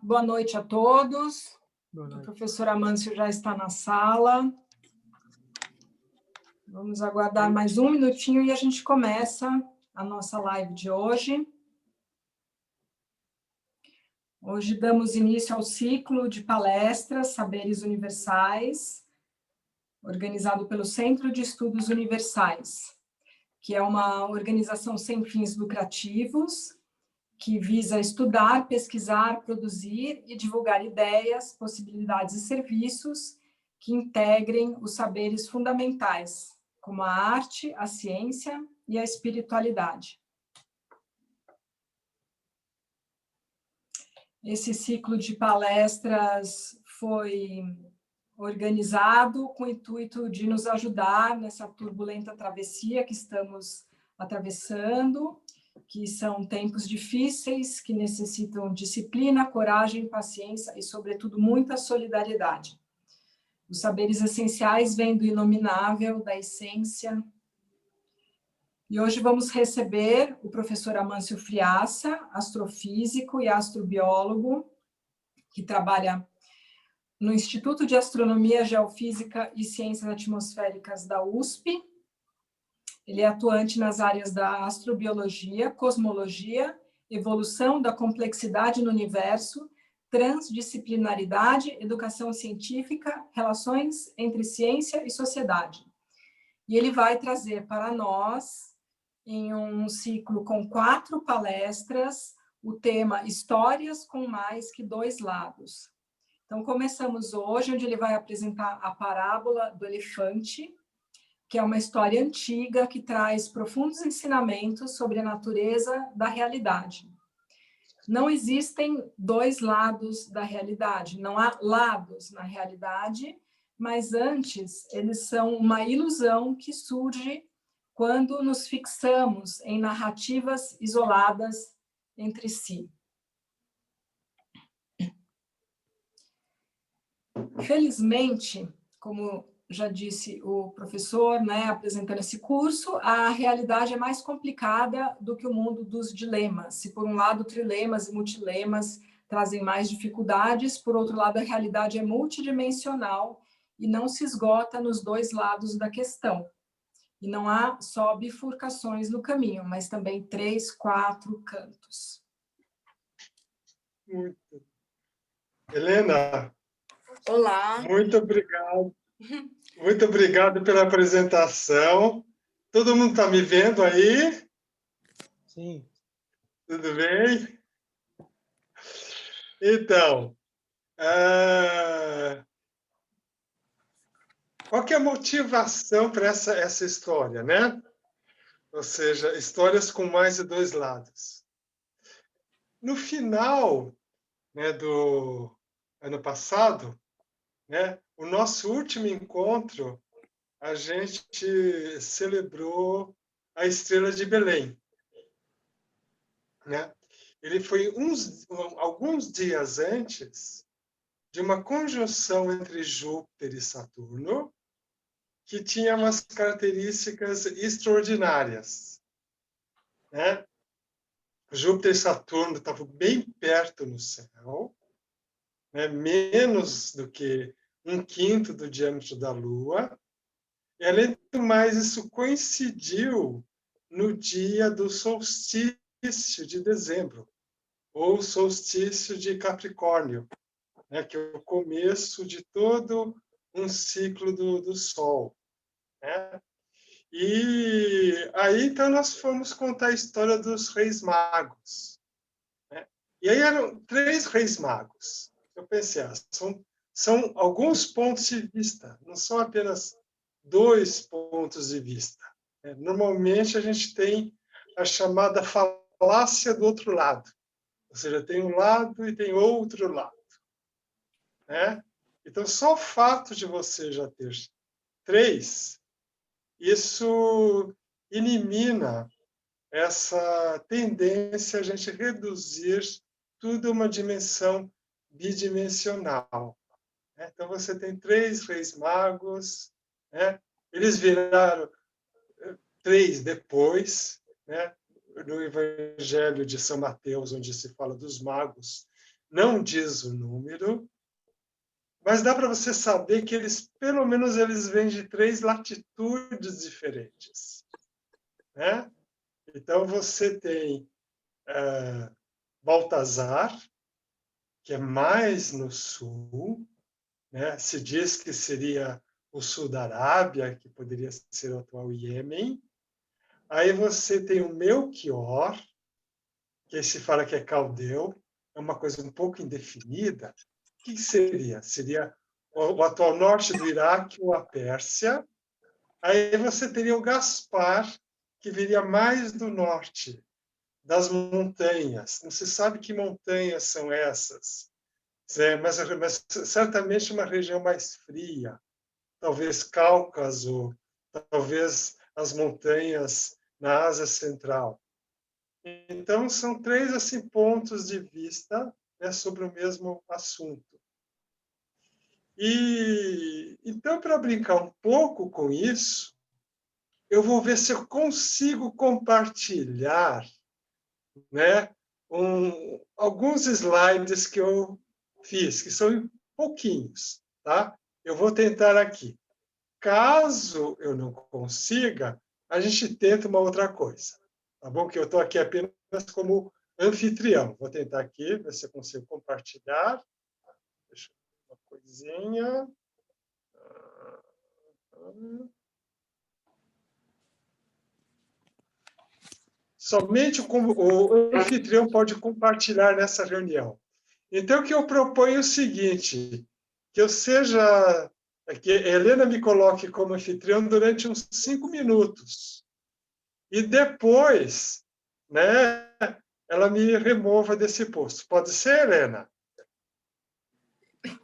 Boa noite a todos. Boa noite. O professor Amâncio já está na sala. Vamos aguardar mais um minutinho e a gente começa a nossa live de hoje. Hoje damos início ao ciclo de palestras Saberes Universais, organizado pelo Centro de Estudos Universais, que é uma organização sem fins lucrativos, que visa estudar, pesquisar, produzir e divulgar ideias, possibilidades e serviços que integrem os saberes fundamentais, como a arte, a ciência e a espiritualidade. Esse ciclo de palestras foi organizado com o intuito de nos ajudar nessa turbulenta travessia que estamos atravessando, que são tempos difíceis, que necessitam disciplina, coragem, paciência e, sobretudo, muita solidariedade. Os saberes essenciais vêm do inominável, da essência. E hoje vamos receber o professor Amâncio Friaça, astrofísico e astrobiólogo, que trabalha no Instituto de Astronomia, Geofísica e Ciências Atmosféricas da USP. Ele é atuante nas áreas da astrobiologia, cosmologia, evolução da complexidade no universo, transdisciplinaridade, educação científica, relações entre ciência e sociedade. E ele vai trazer para nós, em um ciclo com 4 palestras, o tema Histórias com mais que 2 lados. Então, começamos hoje, onde ele vai apresentar a parábola do elefante, que é uma história antiga que traz profundos ensinamentos sobre a natureza da realidade. Não existem 2 lados da realidade, não há lados na realidade, mas antes eles são uma ilusão que surge quando nos fixamos em narrativas isoladas entre si. Felizmente, como já disse o professor, né, apresentando esse curso, a realidade é mais complicada do que o mundo dos dilemas. Se, por um lado, trilemas e multilemas trazem mais dificuldades, por outro lado, a realidade é multidimensional e não se esgota nos 2 lados da questão. E não há só bifurcações no caminho, mas também 3, 4 cantos. Muito. Helena. Olá. Muito obrigado. Muito obrigado pela apresentação. Todo mundo está me vendo aí? Sim. Tudo bem? Então, qual que é a motivação para essa história, né? Ou seja, histórias com mais de 2 lados. No final, né, do ano passado, né, o nosso último encontro, a gente celebrou a Estrela de Belém, né? Ele foi alguns dias antes de uma conjunção entre Júpiter e Saturno, que tinha umas características extraordinárias, né? Júpiter e Saturno estavam bem perto no céu, né? Menos do que 1/5 do diâmetro da Lua. E, além do mais, isso coincidiu no dia do solstício de dezembro, ou solstício de Capricórnio, né, que é o começo de todo um ciclo do Sol, né? E aí, então, nós fomos contar a história dos Reis Magos, né? E aí eram 3 Reis Magos. Eu pensei, são alguns pontos de vista, não são apenas 2 pontos de vista. Normalmente, a gente tem a chamada falácia do outro lado. Ou seja, tem um lado e tem outro lado, né? Então, só o fato de você já ter 3, isso elimina essa tendência a gente reduzir tudo a uma dimensão bidimensional, né? Então, você tem 3 Reis Magos, né? Eles viraram 3 depois, né? No Evangelho de São Mateus, onde se fala dos magos, não diz o número, mas dá para você saber que eles, pelo menos, eles vêm de 3 latitudes diferentes, né? Então, você tem Baltazar, que é mais no sul, né? Se diz que seria o sul da Arábia, que poderia ser o atual Iêmen. Aí você tem o Melquior, que se fala que é caldeu, é uma coisa um pouco indefinida. O que seria? Seria o atual norte do Iraque ou a Pérsia. Aí você teria o Gaspar, que viria mais do norte, das montanhas. Não se sabe que montanhas são essas, mas certamente uma região mais fria, talvez Cáucaso, talvez as montanhas na Ásia Central. Então, são 3 assim, pontos de vista, né, sobre o mesmo assunto. E então, para brincar um pouco com isso, eu vou ver se eu consigo compartilhar, né, alguns slides que eu fiz, que são pouquinhos, tá? Eu vou tentar aqui. Caso eu não consiga, a gente tenta uma outra coisa, tá bom? Que eu estou aqui apenas como anfitrião. Vou tentar aqui, ver se eu consigo compartilhar. Deixa eu ver uma coisinha. Somente o anfitrião pode compartilhar nessa reunião. Então, o que eu proponho é o seguinte, que eu seja, que a Helena me coloque como anfitrião durante uns 5 minutos. E depois, né, ela me remova desse posto. Pode ser, Helena?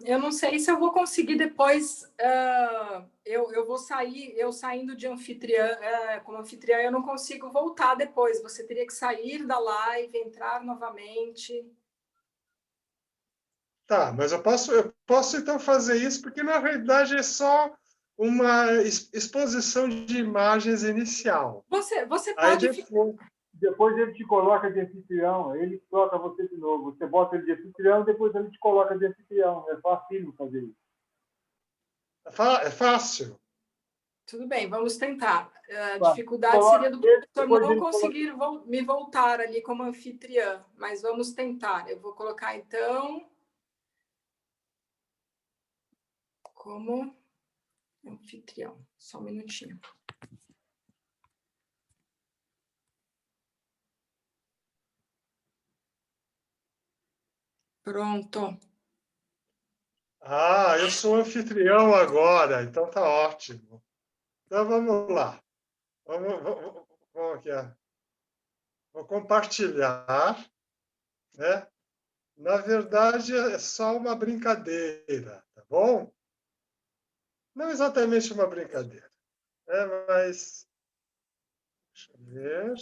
Eu não sei se eu vou conseguir depois. Eu vou sair, eu saindo de anfitriã, como anfitriã, eu não consigo voltar depois. Você teria que sair da live, entrar novamente. Tá, mas eu posso então fazer isso, porque na realidade é só uma exposição de imagens inicial. Você Aí pode. Depois ele te coloca de anfitrião, ele troca você de novo. Você bota ele de anfitrião, depois ele te coloca de anfitrião. É fácil fazer isso. É fácil. Tudo bem, vamos tentar. A Tá. dificuldade seria do professor não ele conseguir me voltar ali como anfitriã, mas vamos tentar. Eu vou colocar, então, como anfitrião. Só um minutinho. Pronto. Ah, eu sou anfitrião agora, então tá ótimo. Então vamos lá. Vamos aqui. Vou compartilhar, né? Na verdade, é só uma brincadeira, tá bom? Não exatamente uma brincadeira, né? Mas deixa eu ver.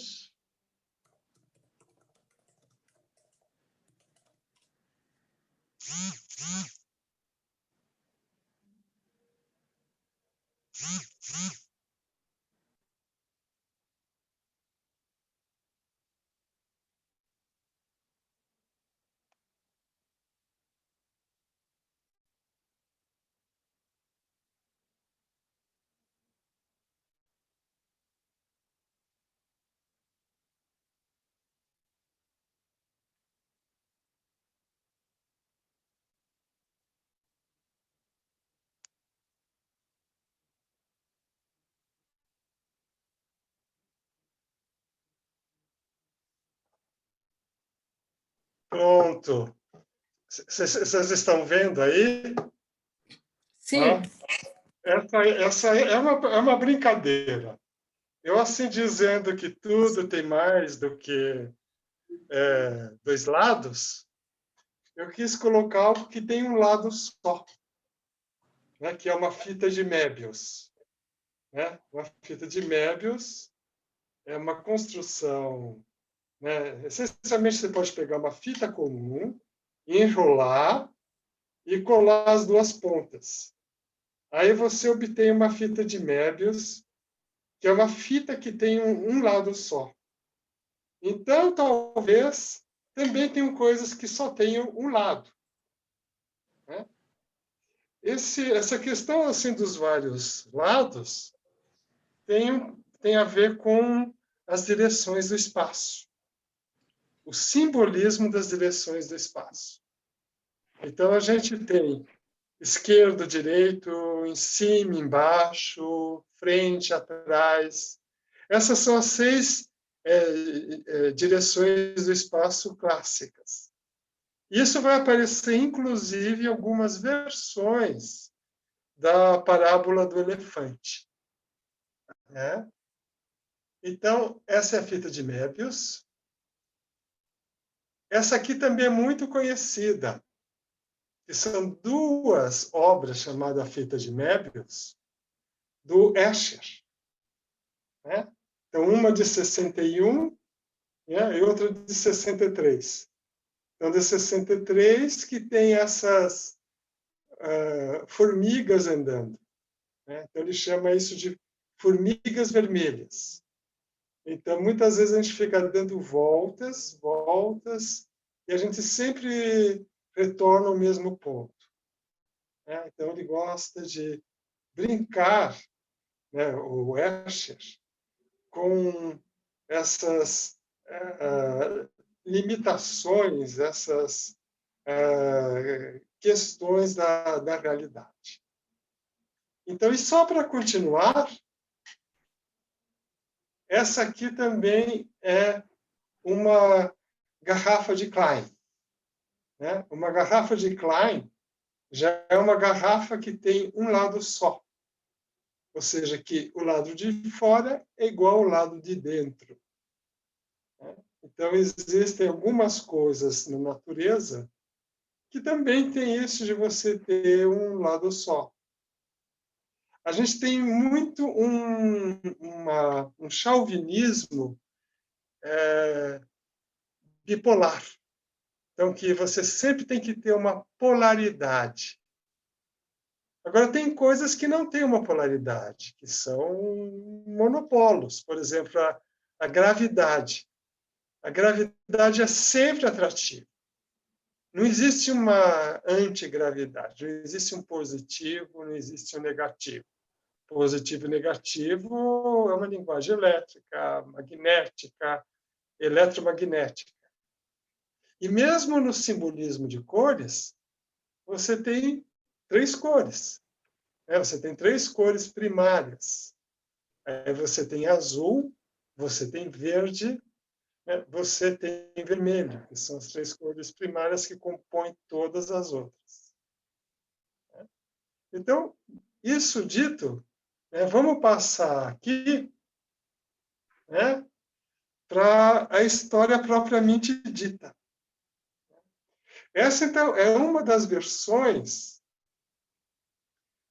Pronto. Vocês estão vendo aí? Sim. Ah, essa é uma brincadeira. Eu, assim, dizendo que tudo tem mais do que 2 lados, eu quis colocar algo que tem um lado só, né? Que é uma fita de Möbius. Né? Uma fita de Möbius é uma construção, né? Essencialmente, você pode pegar uma fita comum, enrolar e colar as 2 pontas. Aí você obtém uma fita de Möbius, que é uma fita que tem um lado só. Então, talvez também tem coisas que só têm um lado, né? Essa questão assim dos vários lados tem a ver com as direções do espaço, o simbolismo das direções do espaço. Então, a gente tem esquerdo, direito, em cima, embaixo, frente, atrás. Essas são as 6 direções do espaço clássicas. Isso vai aparecer, inclusive, em algumas versões da parábola do elefante, né? Então, essa é a fita de Möbius. Essa aqui também é muito conhecida, que são 2 obras chamadas Fita de Möbius, do Escher, né? Então, uma de 61, né, e outra de 63. Então, de 63, que tem essas formigas andando, né? Então, ele chama isso de formigas vermelhas. Então, muitas vezes a gente fica dando voltas, voltas, e a gente sempre retorna ao mesmo ponto, né? Então, ele gosta de brincar, né, o Escher, com essas limitações, essas questões da realidade. Então, e só para continuar, essa aqui também é uma garrafa de Klein, né? Uma garrafa de Klein já é uma garrafa que tem um lado só, ou seja, que o lado de fora é igual ao lado de dentro, né? Então, existem algumas coisas na natureza que também tem isso de você ter um lado só. A gente tem muito um chauvinismo bipolar. Então, que você sempre tem que ter uma polaridade. Agora, tem coisas que não têm uma polaridade, que são monopolos. Por exemplo, a gravidade. A gravidade é sempre atrativa. Não existe uma antigravidade, não existe um positivo, não existe um negativo. Positivo e negativo é uma linguagem elétrica, magnética, eletromagnética. E mesmo no simbolismo de cores, você tem 3 cores, né? Você tem 3 cores primárias. Aí você tem azul, você tem verde, né? Você tem vermelho, que são as 3 cores primárias que compõem todas as outras. Então, isso dito, vamos passar aqui, né, para a história propriamente dita. Essa, então, é uma das versões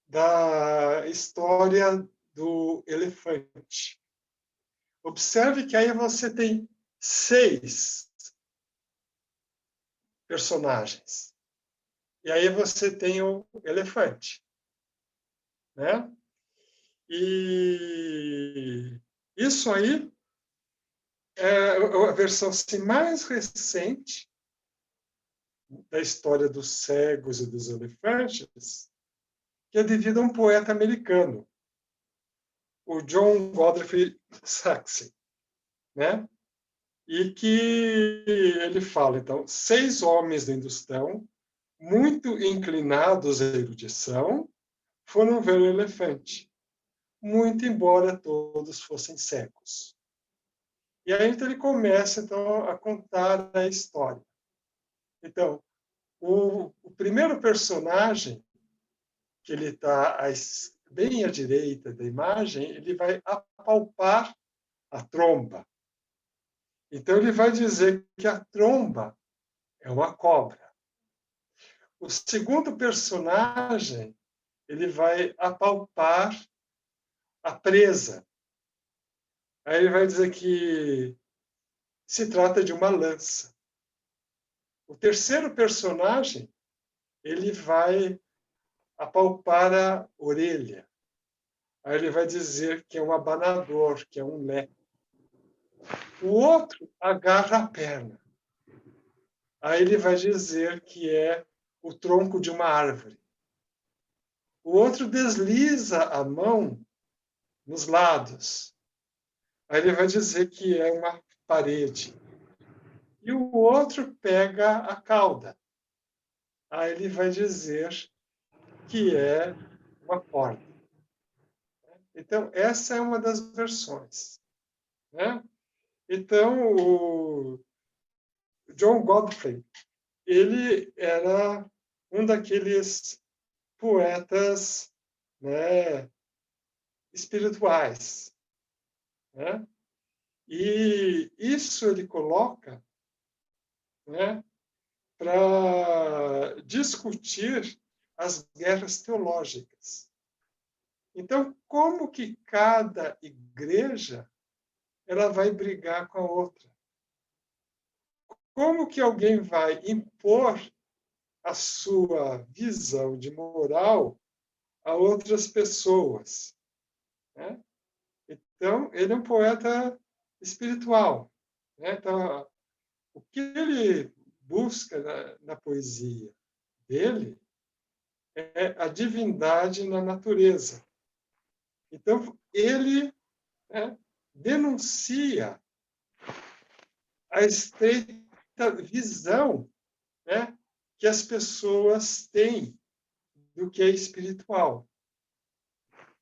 da história do elefante. Observe que aí você tem 6 personagens. E aí você tem o elefante, né? E isso aí é a versão assim, mais recente da história dos cegos e dos elefantes, que é devido a um poeta americano, o John Godfrey Saxe, né? E que ele fala, então, 6 homens da Hindustão, muito inclinados à erudição, foram ver o elefante, muito embora todos fossem cegos. E aí então, ele começa então, a contar a história. Então, o primeiro personagem, que ele está bem à direita da imagem, ele vai apalpar a tromba. Então, ele vai dizer que a tromba é uma cobra. O segundo personagem, ele vai apalpar a presa. Aí ele vai dizer que se trata de uma lança. O terceiro personagem, ele vai apalpar a orelha. Aí ele vai dizer que é um abanador, que é um leque. O outro agarra a perna. Aí ele vai dizer que é o tronco de uma árvore. O outro desliza a mão nos lados. Aí ele vai dizer que é uma parede. E o outro pega a cauda. Aí ele vai dizer que é uma porta. Então, essa é uma das versões, né? Então, o John Godfrey, ele era um daqueles poetas, né, espirituais, né? E isso ele coloca, né, para discutir as guerras teológicas. Então, como que cada igreja ela vai brigar com a outra? Como que alguém vai impor a sua visão de moral a outras pessoas, né? Então, ele é um poeta espiritual, né? Então, o que ele busca na poesia dele é a divindade na natureza. Então, ele, né, denuncia a estreita visão, né, que as pessoas têm do que é espiritual.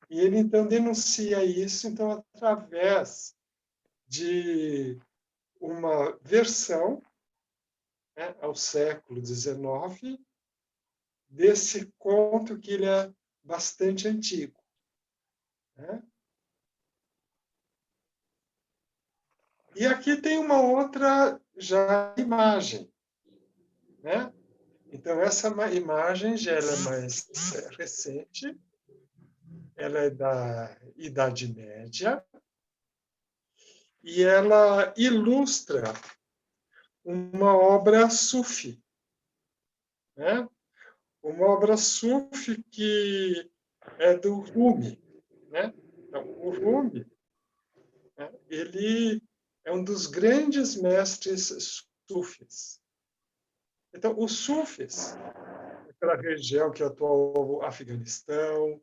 E ele, então, denuncia isso então, através de uma versão, né, ao século XIX, desse conto que ele é bastante antigo, né? E aqui tem uma outra já imagem, né? Então, essa imagem já é mais recente, ela é da Idade Média, e ela ilustra uma obra sufi, né? Uma obra sufi que é do Rumi, né? Então, o Rumi, né, ele é um dos grandes mestres sufis. Então, os sufis, aquela região que é o atual Afeganistão,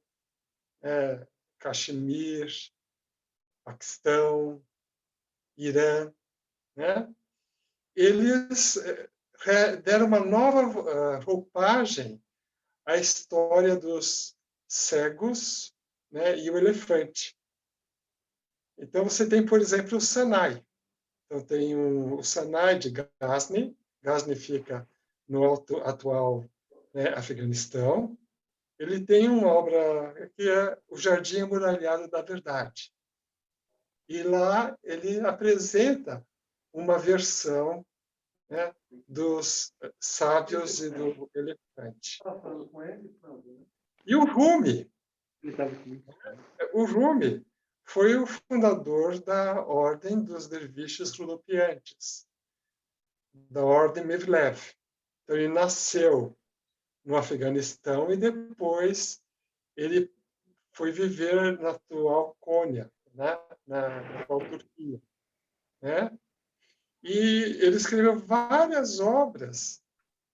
Caxemir, Paquistão, Irã, né? Eles deram uma nova roupagem à história dos cegos, né, e o elefante. Então, você tem, por exemplo, o Sanai. Então, tem o Sanai de Ghazni. Ghazni fica no atual, né, Afeganistão. Ele tem uma obra que é o Jardim Amuralhado da Verdade. E lá ele apresenta uma versão, né, dos sábios e do elefante. E o Rumi foi o fundador da Ordem dos Derviches Rudopiantes, da Ordem Mevlev. Então, ele nasceu no Afeganistão e depois ele foi viver na atual Cônia, né? na atual Turquia, né? E ele escreveu várias obras,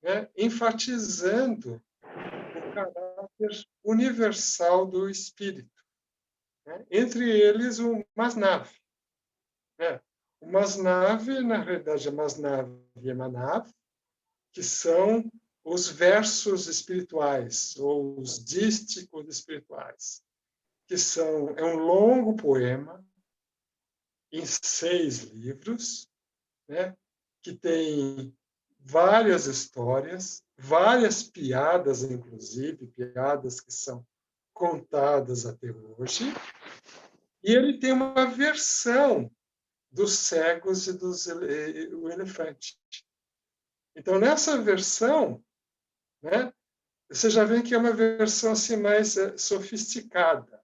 né, enfatizando o caráter universal do espírito, né? Entre eles o Masnav, né? O Masnav, na realidade, é Masnav e Emanav, que são os versos espirituais, ou os dísticos espirituais, que é um longo poema em 6 livros, né, que tem várias histórias, várias piadas, inclusive, piadas que são contadas até hoje, e ele tem uma versão dos cegos e do elefante. Então, nessa versão, né, você já vê que é uma versão assim, mais sofisticada,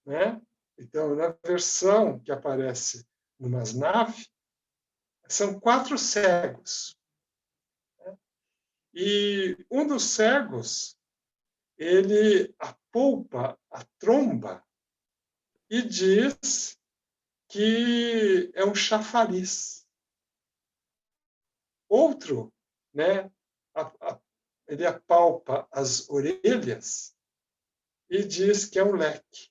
né? Então, na versão que aparece no Masnav, são 4 cegos. Né? E um dos cegos, ele apalpa a tromba e diz que é um chafariz. Outro, né, ele apalpa as orelhas e diz que é um leque.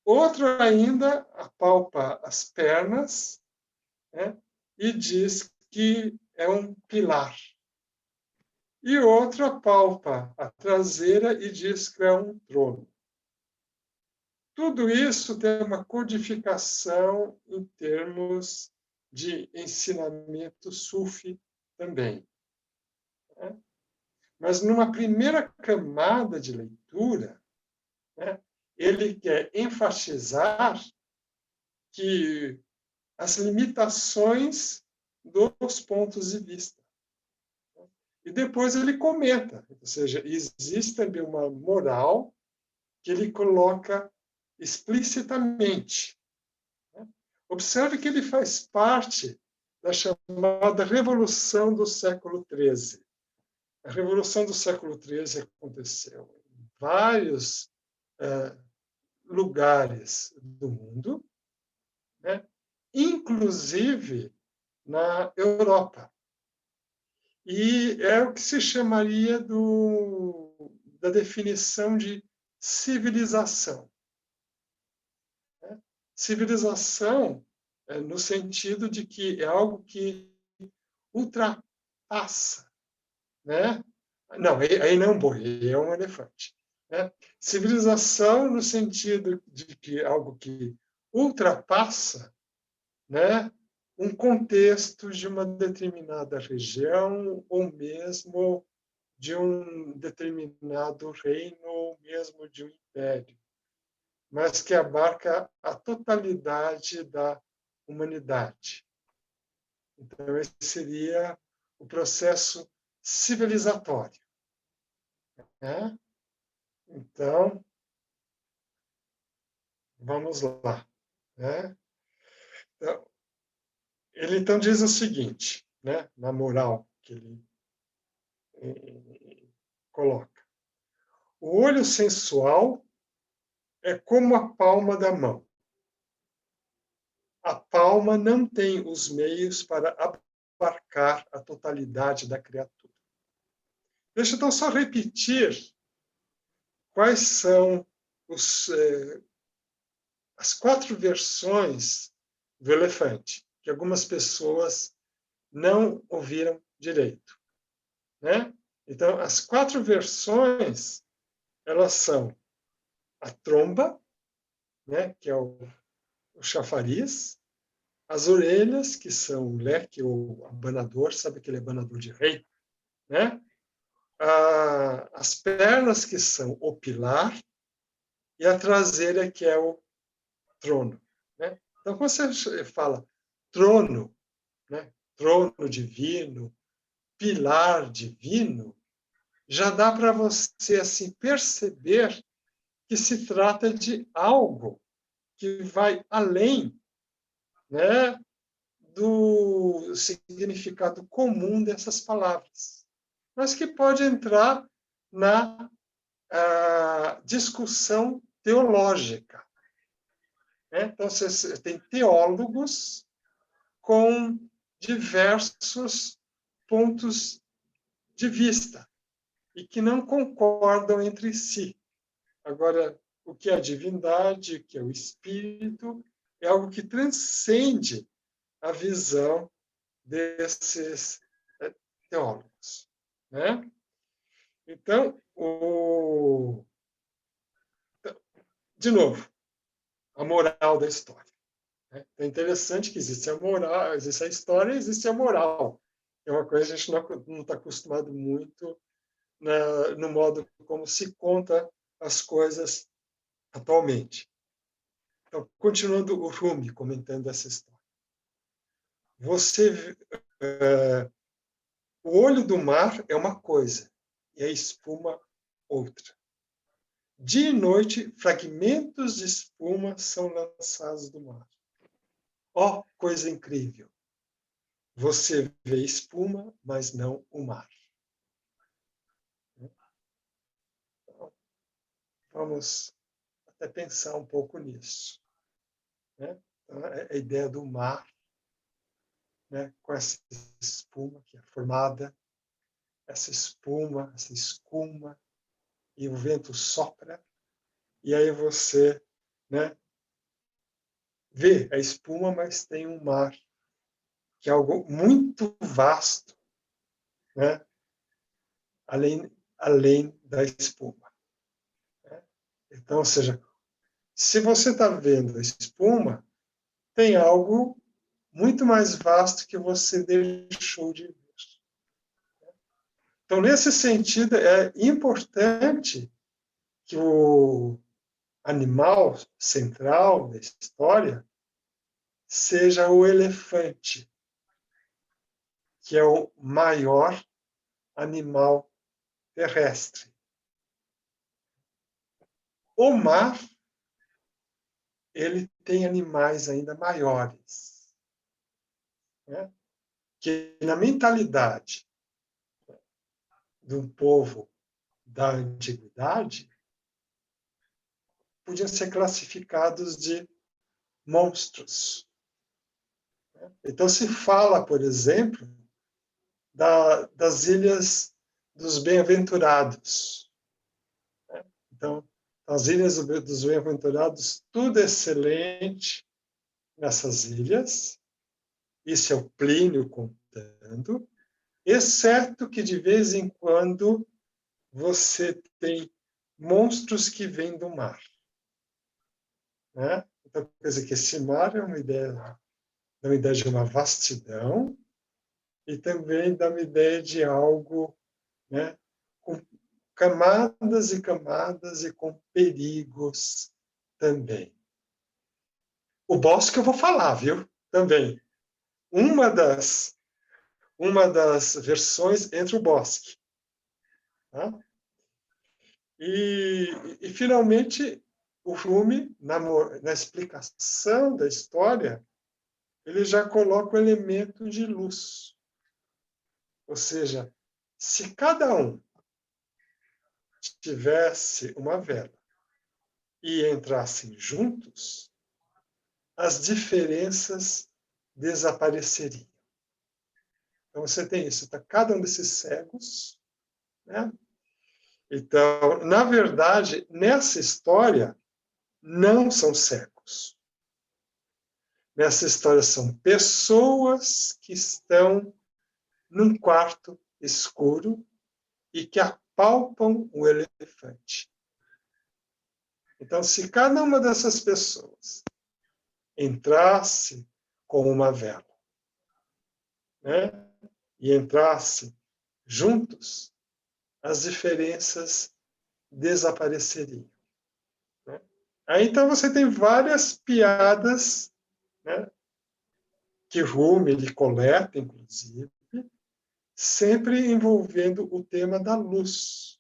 Outro ainda apalpa as pernas, né, e diz que é um pilar. E outro apalpa a traseira e diz que é um trono. Tudo isso tem uma codificação em termos de ensinamento sufi também, né? Mas numa primeira camada de leitura, né, ele quer enfatizar que as limitações dos pontos de vista. E depois ele comenta, ou seja, existe também uma moral que ele coloca explicitamente. Observe que ele faz parte da chamada Revolução do século XIII. A Revolução do século XIII aconteceu em vários lugares do mundo, né? Inclusive na Europa. E é o que se chamaria da definição de civilização. Civilização no sentido de que é algo que ultrapassa, né? Não, aí não é um boi, é um elefante. Né? Civilização no sentido de que é algo que ultrapassa, né, um contexto de uma determinada região ou mesmo de um determinado reino ou mesmo de um império, mas que abarca a totalidade da humanidade. Então, esse seria o processo civilizatório, né? Então, vamos lá, né? Então, ele então diz o seguinte, né, na moral que ele coloca: o olho sensual é como a palma da mão. A palma não tem os meios para abarcar a totalidade da criatura. Deixa eu então só repetir quais são as 4 versões do elefante, que algumas pessoas não ouviram direito, né? Então, as 4 versões, elas são a tromba, né, que é o chafariz, as orelhas, que são o leque ou abanador, sabe aquele abanador de rei, né? As pernas, que são o pilar, e a traseira, que é o trono, né? Então, quando você fala trono, né, trono divino, pilar divino, já dá para você assim perceber que se trata de algo que vai além, né, do significado comum dessas palavras, mas que pode entrar na discussão teológica, né? Então, você tem teólogos com diversos pontos de vista e que não concordam entre si. Agora, o que é a divindade, o que é o espírito, é algo que transcende a visão desses teólogos, né? Então, de novo, a moral da história. Né? É interessante que existe a moral, existe a história, existe a moral. É uma coisa que a gente não está acostumado muito no modo como se conta as coisas atualmente. Então, continuando o Rumi comentando essa história. O olho do mar é uma coisa e a espuma outra. Dia e noite, fragmentos de espuma são lançados do mar. Ó, coisa incrível! Você vê espuma, mas não o mar. Então, vamos até pensar um pouco nisso, né? Então, a ideia do mar, né, com essa espuma que é formada, essa espuma, essa escuma, e o vento sopra, e aí você, né, vê a espuma, mas tem um mar, que é algo muito vasto, né, além da espuma. Né? Então, ou seja, se você está vendo a espuma, tem algo muito mais vasto que você deixou de ver. Então, nesse sentido, é importante que o animal central da história seja o elefante, que é o maior animal terrestre. O mar, ele tem animais ainda maiores, né? Que na mentalidade de um povo da antiguidade podiam ser classificados de monstros. Então se fala, por exemplo, das ilhas dos bem-aventurados. Então, as ilhas dos bem-aventurados, tudo excelente nessas ilhas, isso é o Plínio contando, exceto que de vez em quando você tem monstros que vêm do mar. Né? Então, quer dizer que esse mar é uma ideia de uma vastidão e também dá uma ideia de algo, né, com camadas e camadas e com perigos também. O bosque eu vou falar, viu? Também. Uma das versões entre o bosque. Tá? E finalmente, o Rumi, na explicação da história, ele já coloca o elemento de luz. Ou seja, se cada um tivesse uma vela e entrassem juntos, as diferenças desapareceriam. Então, você tem isso, tá? Cada um desses cegos, né? Então, na verdade, nessa história, não são cegos. Nessa história, são pessoas que estão num quarto escuro e que apalpam o elefante. Então, se cada uma dessas pessoas entrasse com uma vela, né, e entrasse juntos, as diferenças desapareceriam. Né? Aí, então, você tem várias piadas, né, que Rumi ele coleta, inclusive, sempre envolvendo o tema da luz.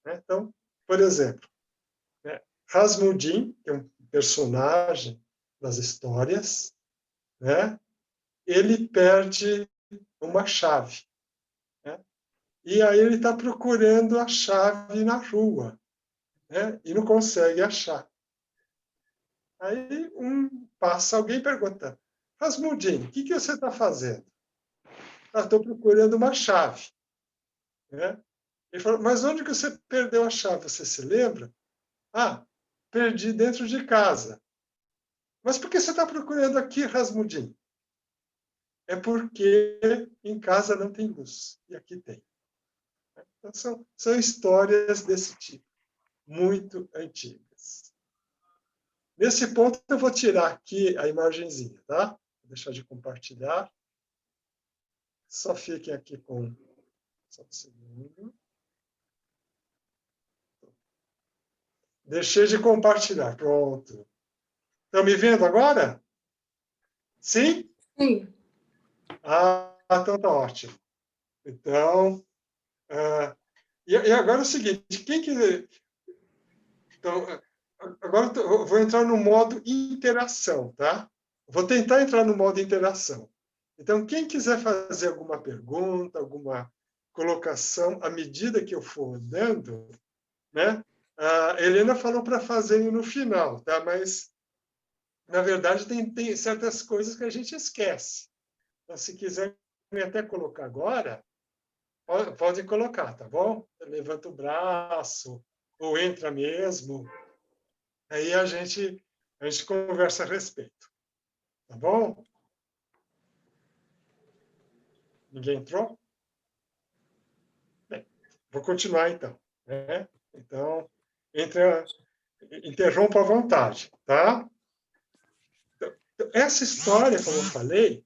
Né? Então, por exemplo, né, Rasmudin, que é um personagem das histórias, né, ele perde uma chave. Né? E aí ele está procurando a chave na rua, né, e não consegue achar. Aí passa alguém e pergunta, Rasmudin, o que você está fazendo? Estou procurando uma chave. Né? Ele falou, mas onde que você perdeu a chave? Você se lembra? Ah, perdi dentro de casa. Mas por que você está procurando aqui, Rasmudin? É porque em casa não tem luz, e aqui tem. Então, são histórias desse tipo, muito antigas. Nesse ponto, eu vou tirar aqui a imagenzinha, tá? Vou deixar de compartilhar. Só fiquem aqui com... Só um segundo. Deixei de compartilhar. Pronto. Estão me vendo agora? Sim? Sim. Ah, então tá ótimo. Então, e agora é o seguinte, quem quiser... Então, agora eu vou entrar no modo interação, tá? Vou tentar entrar no modo interação. Então, quem quiser fazer alguma pergunta, alguma colocação, à medida que eu for andando, né? A Helena falou para fazer no final, tá? Mas, na verdade, tem certas coisas que a gente esquece. Então, se quiserem até colocar agora, pode colocar, tá bom? Levanta o braço, ou entra mesmo. Aí a gente conversa a respeito. Tá bom? Ninguém entrou? Bem, vou continuar então. Né? Então, interrompa à vontade, tá? Então, essa história, como eu falei,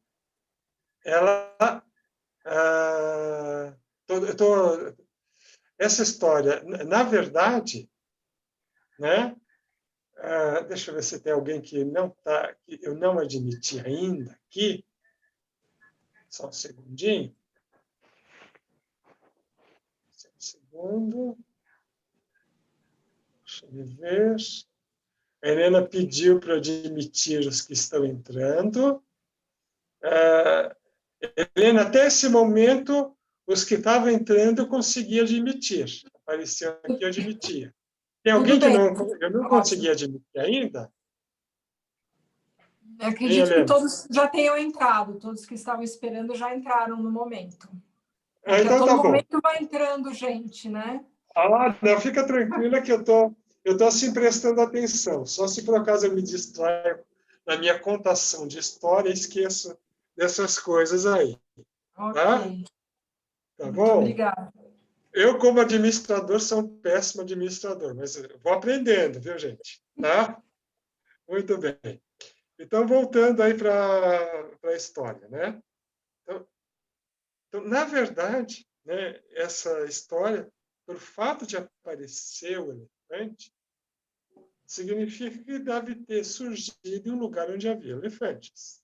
ela... essa história, na verdade, né? Deixa eu ver se tem alguém que eu não admiti ainda aqui. Só um segundinho. Só um segundo. Deixa eu ver. A Helena pediu para admitir os que estão entrando. Helena, até esse momento, os que estavam entrando eu conseguia admitir. Apareceu aqui, eu admitia. Tem alguém que eu não consegui admitir ainda? Eu acredito que todos já tenham entrado, todos que estavam esperando já entraram no momento. Então todo tá bom. momento vai entrando gente, né? Não, fica tranquila que eu tô assim prestando atenção. Só se por acaso eu me distraio na minha contação de história, esqueço dessas coisas aí. Tá? Tá Muito bom? obrigada. Eu, como administrador, sou um péssimo administrador, mas eu vou aprendendo, viu, gente? Tá? Muito bem. Então, voltando aí para a história, né? Então, na verdade, né, essa história, pelo fato de aparecer o elefante, significa que deve ter surgido em um lugar onde havia elefantes.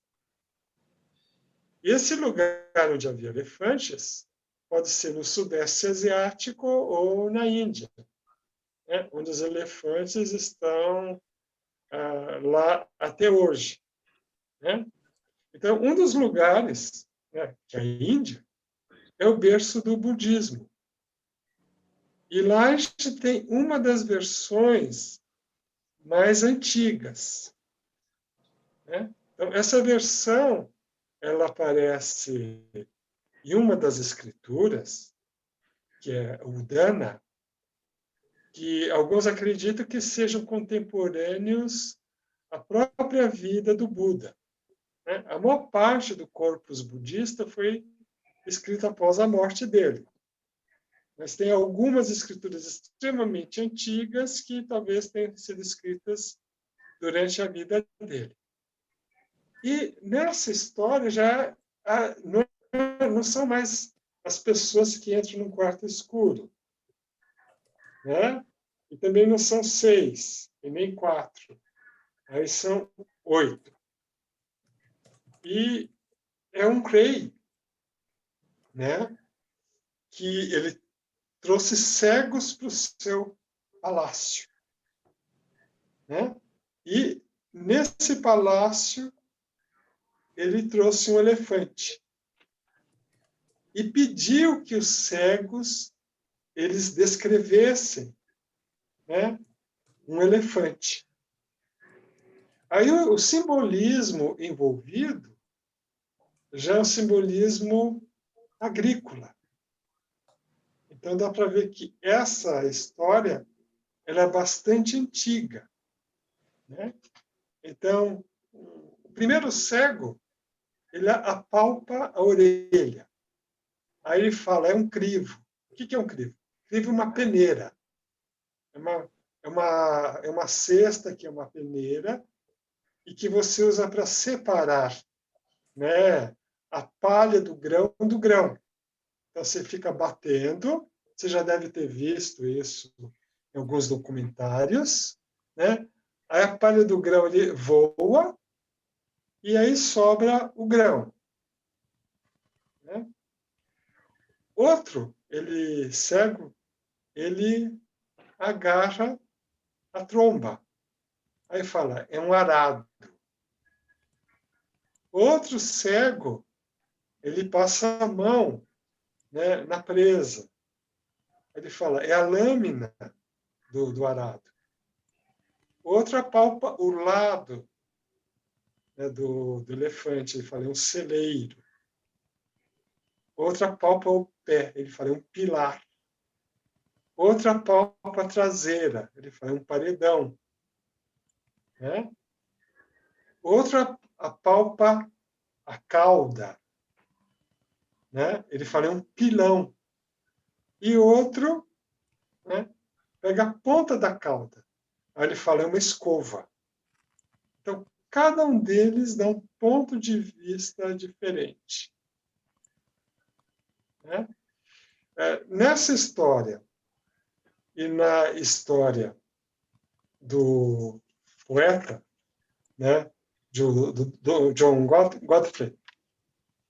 E esse lugar onde havia elefantes pode ser no Sudeste Asiático ou na Índia, né, onde os elefantes estão lá até hoje. Né? Então, um dos lugares, né, que é a Índia, é o berço do budismo. E lá a gente tem uma das versões mais antigas. Né? Então, essa versão ela aparece em uma das escrituras, que é o Dana, que alguns acreditam que sejam contemporâneos à própria vida do Buda. Né? A maior parte do corpus budista foi escrita após a morte dele. Mas tem algumas escrituras extremamente antigas que talvez tenham sido escritas durante a vida dele. E nessa história já não são mais as pessoas que entram num quarto escuro, né? E também não são 6, e nem 4. Aí são 8. E é um rei, né? Que ele trouxe cegos para o seu palácio, né? E nesse palácio ele trouxe um elefante e pediu que os cegos eles descrevessem, né, um elefante. Aí o simbolismo envolvido já é um simbolismo agrícola. Então dá para ver que essa história ela é bastante antiga, né? Então o primeiro cego ele apalpa a orelha. Aí ele fala, é um crivo. O que é um crivo? Crivo é uma peneira. É uma cesta que é uma peneira e que você usa para separar, né, a palha do grão do grão. Então, você fica batendo, você já deve ter visto isso em alguns documentários, né? Aí a palha do grão ele voa e aí sobra o grão. Né? Outro, ele cego, ele agarra a tromba. Aí fala, é um arado. Outro cego, ele passa a mão, né, na presa. Ele fala, é a lâmina do arado. Outro apalpa o lado, né, do elefante. Ele fala, é um celeiro. Outra apalpa o pé, ele fala, é um pilar. Outra apalpa a traseira, ele fala, é um paredão. Né? Outra apalpa a cauda, né? Ele fala, é um pilão. E outro, né, pega a ponta da cauda, aí ele fala, é uma escova. Então, cada um deles dá um ponto de vista diferente. Né? Nessa história e na história do poeta, né, do John Gottfried,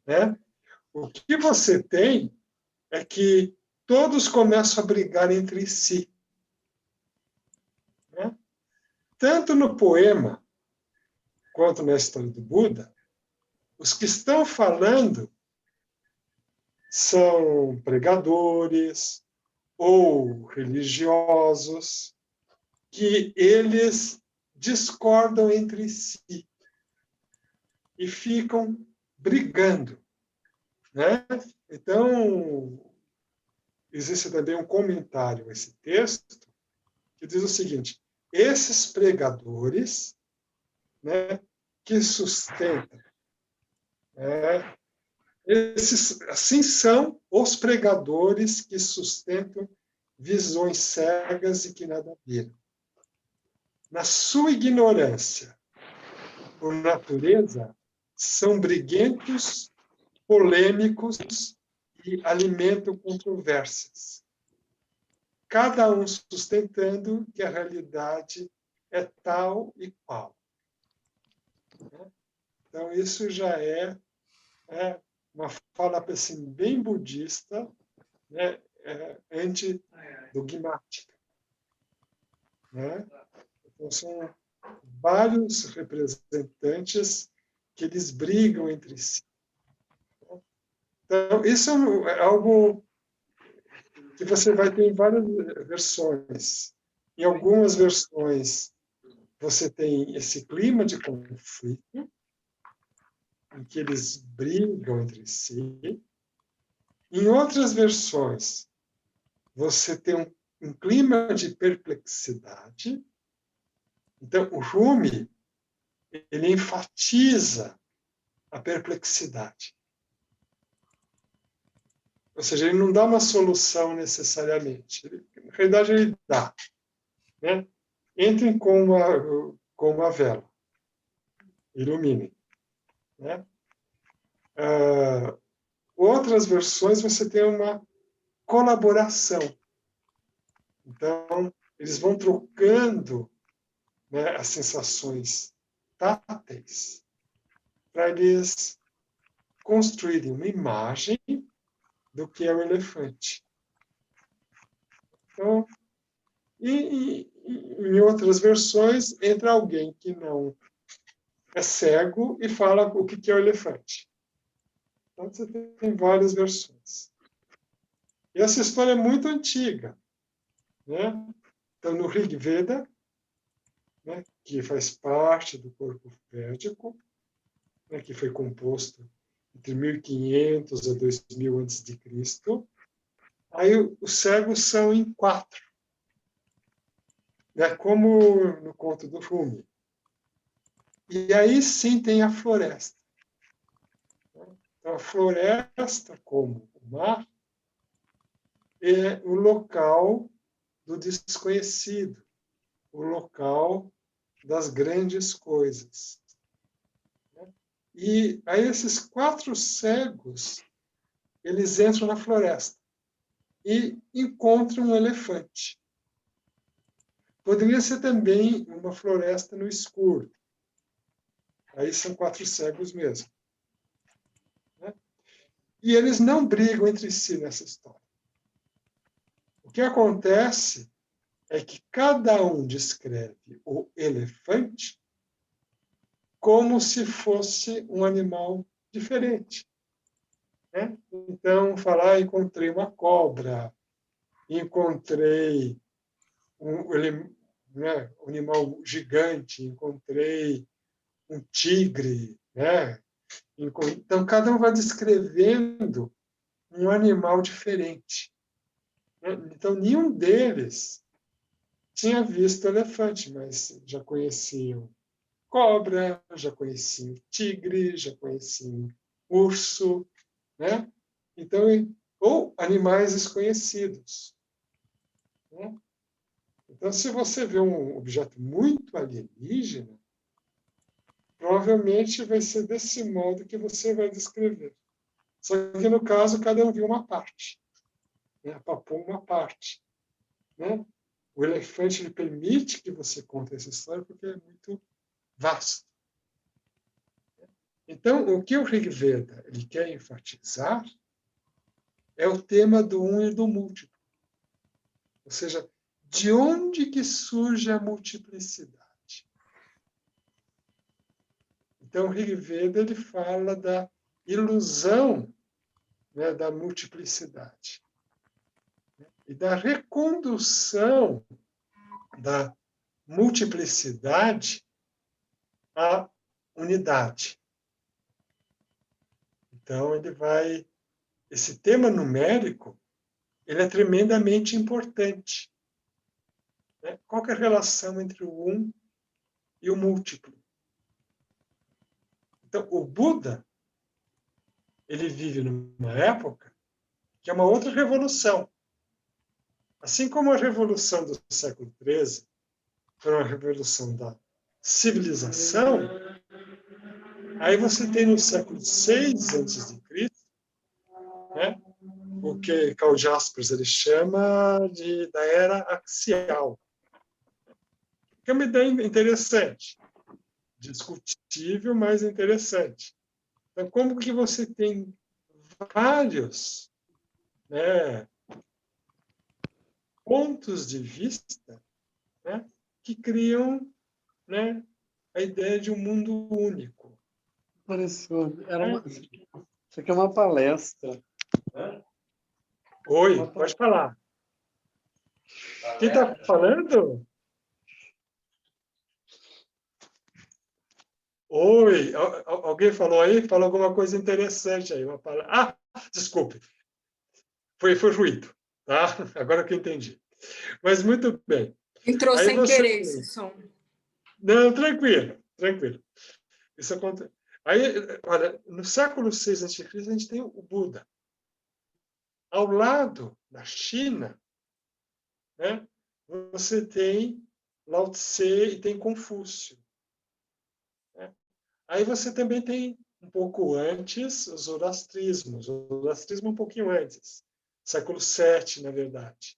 né, o que você tem é que todos começam a brigar entre si. Né? Tanto no poema quanto na história do Buda, os que estão falando são pregadores ou religiosos que eles discordam entre si e ficam brigando. Né? Então, existe também um comentário a esse texto que diz o seguinte: esses pregadores, né, que sustentam, assim são os pregadores que sustentam visões cegas e que nada viram. Na sua ignorância, por natureza, são briguentos, polêmicos e alimentam controvérsias. Cada um sustentando que a realidade é tal e qual. Então, isso já é uma fala assim, bem budista, né, antidogmática. Né? Então, são vários representantes que eles brigam entre si. Então, isso é algo que você vai ter em várias versões. Em algumas versões, você tem esse clima de conflito, em que eles brigam entre si. Em outras versões, você tem um clima de perplexidade. Então, o Rumi, ele enfatiza a perplexidade. Ou seja, ele não dá uma solução necessariamente. Na realidade, ele dá. Né? Entrem com uma vela. Iluminem. Né? Outras versões, você tem uma colaboração. Então, eles vão trocando, né, as sensações táteis para eles construírem uma imagem do que é o elefante. Então, em outras versões, entra alguém que não é cego e fala o que é o elefante. Então, você tem várias versões. E essa história é muito antiga. Né? Então, no Rig Veda, né, que faz parte do corpo védico, né, que foi composto entre 1500 a 2000 a.C., aí os cegos são em 4, né, como no conto do Rumi. E aí sim tem a floresta. Então, a floresta, como o mar, é o local do desconhecido, o local das grandes coisas. E aí esses 4 cegos, eles entram na floresta e encontram um elefante. Poderia ser também uma floresta no escuro. Aí são 4 cegos mesmo. Né? E eles não brigam entre si nessa história. O que acontece é que cada um descreve o elefante como se fosse um animal diferente. Né? Então, falar, encontrei uma cobra, encontrei um animal gigante, encontrei um tigre. Né? Então, cada um vai descrevendo um animal diferente. Então, nenhum deles tinha visto elefante, mas já conheciam cobra, já conheciam tigre, já conheciam urso, né? Então, ou animais desconhecidos, né? Então, se você vê um objeto muito alienígena, provavelmente vai ser desse modo que você vai descrever. Só que, no caso, cada um viu uma parte, né? Papou uma parte, né? O elefante ele permite que você conte essa história porque é muito vasto. Então, o que o Rig Veda ele quer enfatizar é o tema do um e do múltiplo. Ou seja, de onde que surge a multiplicidade? Então, o Rig Veda ele fala da ilusão, né, da multiplicidade e da recondução da multiplicidade à unidade. Então, esse tema numérico, ele é tremendamente importante. Né? Qual que é a relação entre o um e o múltiplo? Então, o Buda, ele vive numa época que é uma outra revolução. Assim como a revolução do século XIII foi uma revolução da civilização, aí você tem no século VI a.C., né, o que Karl Jaspers ele chama da era axial. Que é uma ideia interessante, discutível, mas interessante. Então, como que você tem vários, né, pontos de vista, né, que criam, né, a ideia de um mundo único. Professor, isso aqui é uma palestra. Oi, pode falar. Quem está falando? Oi, alguém falou aí? Falou alguma coisa interessante aí. Desculpe. Foi ruído. Tá? Agora que eu entendi. Mas muito bem. Entrou aí sem querer esse som. Não, tranquilo. Isso acontece. Aí, olha, no século VI a.C., a gente tem o Buda. Ao lado da China, né, você tem Lao Tse e tem Confúcio. Né? Aí você também tem, um pouco antes, o zoroastrismo. O zoroastrismo um pouquinho antes. Século VII, na verdade.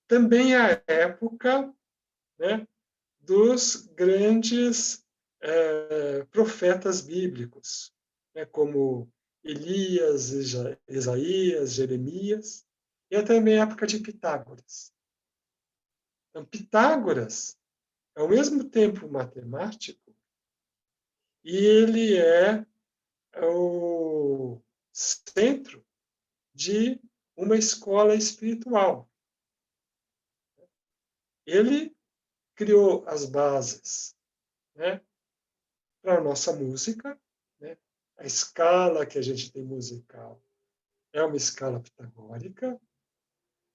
Também a época, né, dos grandes profetas bíblicos, né, como Elias, Isaías, Jeremias, e é também a época de Pitágoras. Então, Pitágoras é ao mesmo tempo matemático e ele é o centro de uma escola espiritual. Ele criou as bases, né, para a nossa música, né? A escala que a gente tem musical é uma escala pitagórica.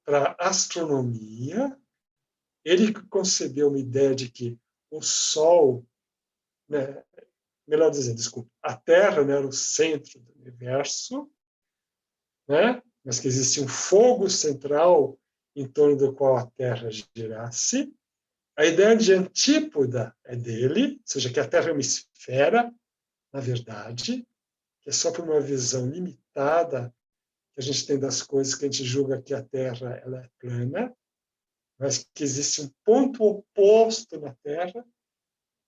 Para a astronomia, ele concebeu uma ideia de que o Sol, né, melhor dizendo, desculpa, a Terra, né, era o centro do universo, né, mas que existia um fogo central em torno do qual a Terra girasse. A ideia de antípoda é dele, ou seja, que a Terra é uma esfera, na verdade, que é só por uma visão limitada que a gente tem das coisas que a gente julga que a Terra ela é plana, mas que existe um ponto oposto na Terra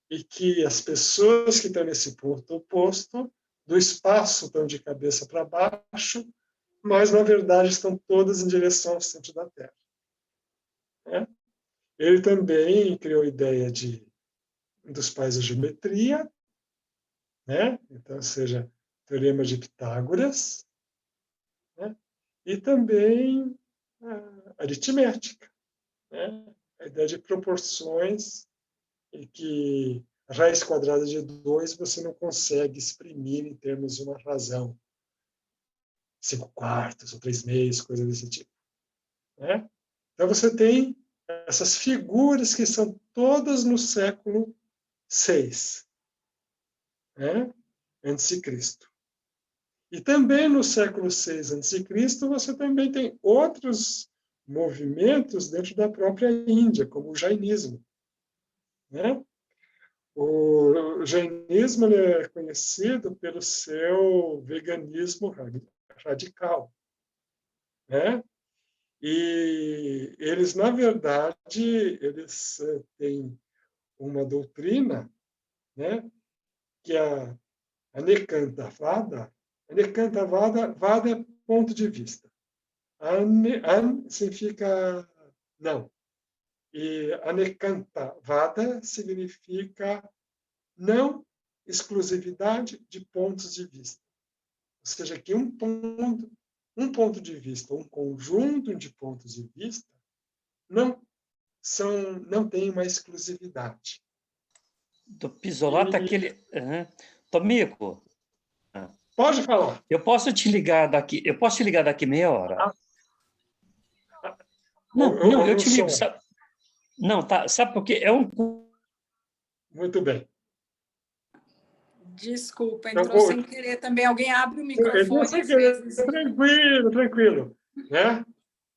e que as pessoas que estão nesse ponto oposto do espaço estão de cabeça para baixo, mas na verdade estão todas em direção ao centro da Terra. Né? Ele também criou a ideia dos pais da geometria, né? Então, ou seja, teorema de Pitágoras, né? E também a aritmética, né? A ideia de proporções e que a raiz quadrada de 2 você não consegue exprimir em termos de uma razão. 5/4 ou 3/6, coisa desse tipo. Né? Então, você tem essas figuras que são todas no século VI, né? Antes de Cristo. E também no século VI a.C., você também tem outros movimentos dentro da própria Índia, como o jainismo. Né? O jainismo ele é conhecido pelo seu veganismo radical. Né? E eles, na verdade, eles têm uma doutrina, né? Que é a Nekantavada. A Nekantavada, Vada é ponto de vista. An significa não. E Anekantavada significa não exclusividade de pontos de vista. Ou seja, que um ponto de vista, um conjunto de pontos de vista, não tem uma exclusividade. Do Pizzolato, aquele... Uhum. Tomico, Pode falar. eu posso te ligar daqui meia hora? Não, eu te ligo. Sabe? Não, tá, sabe por quê? Muito bem. Desculpa, entrou sem querer também. Alguém abre o microfone. Sem querer. Tranquilo. Né?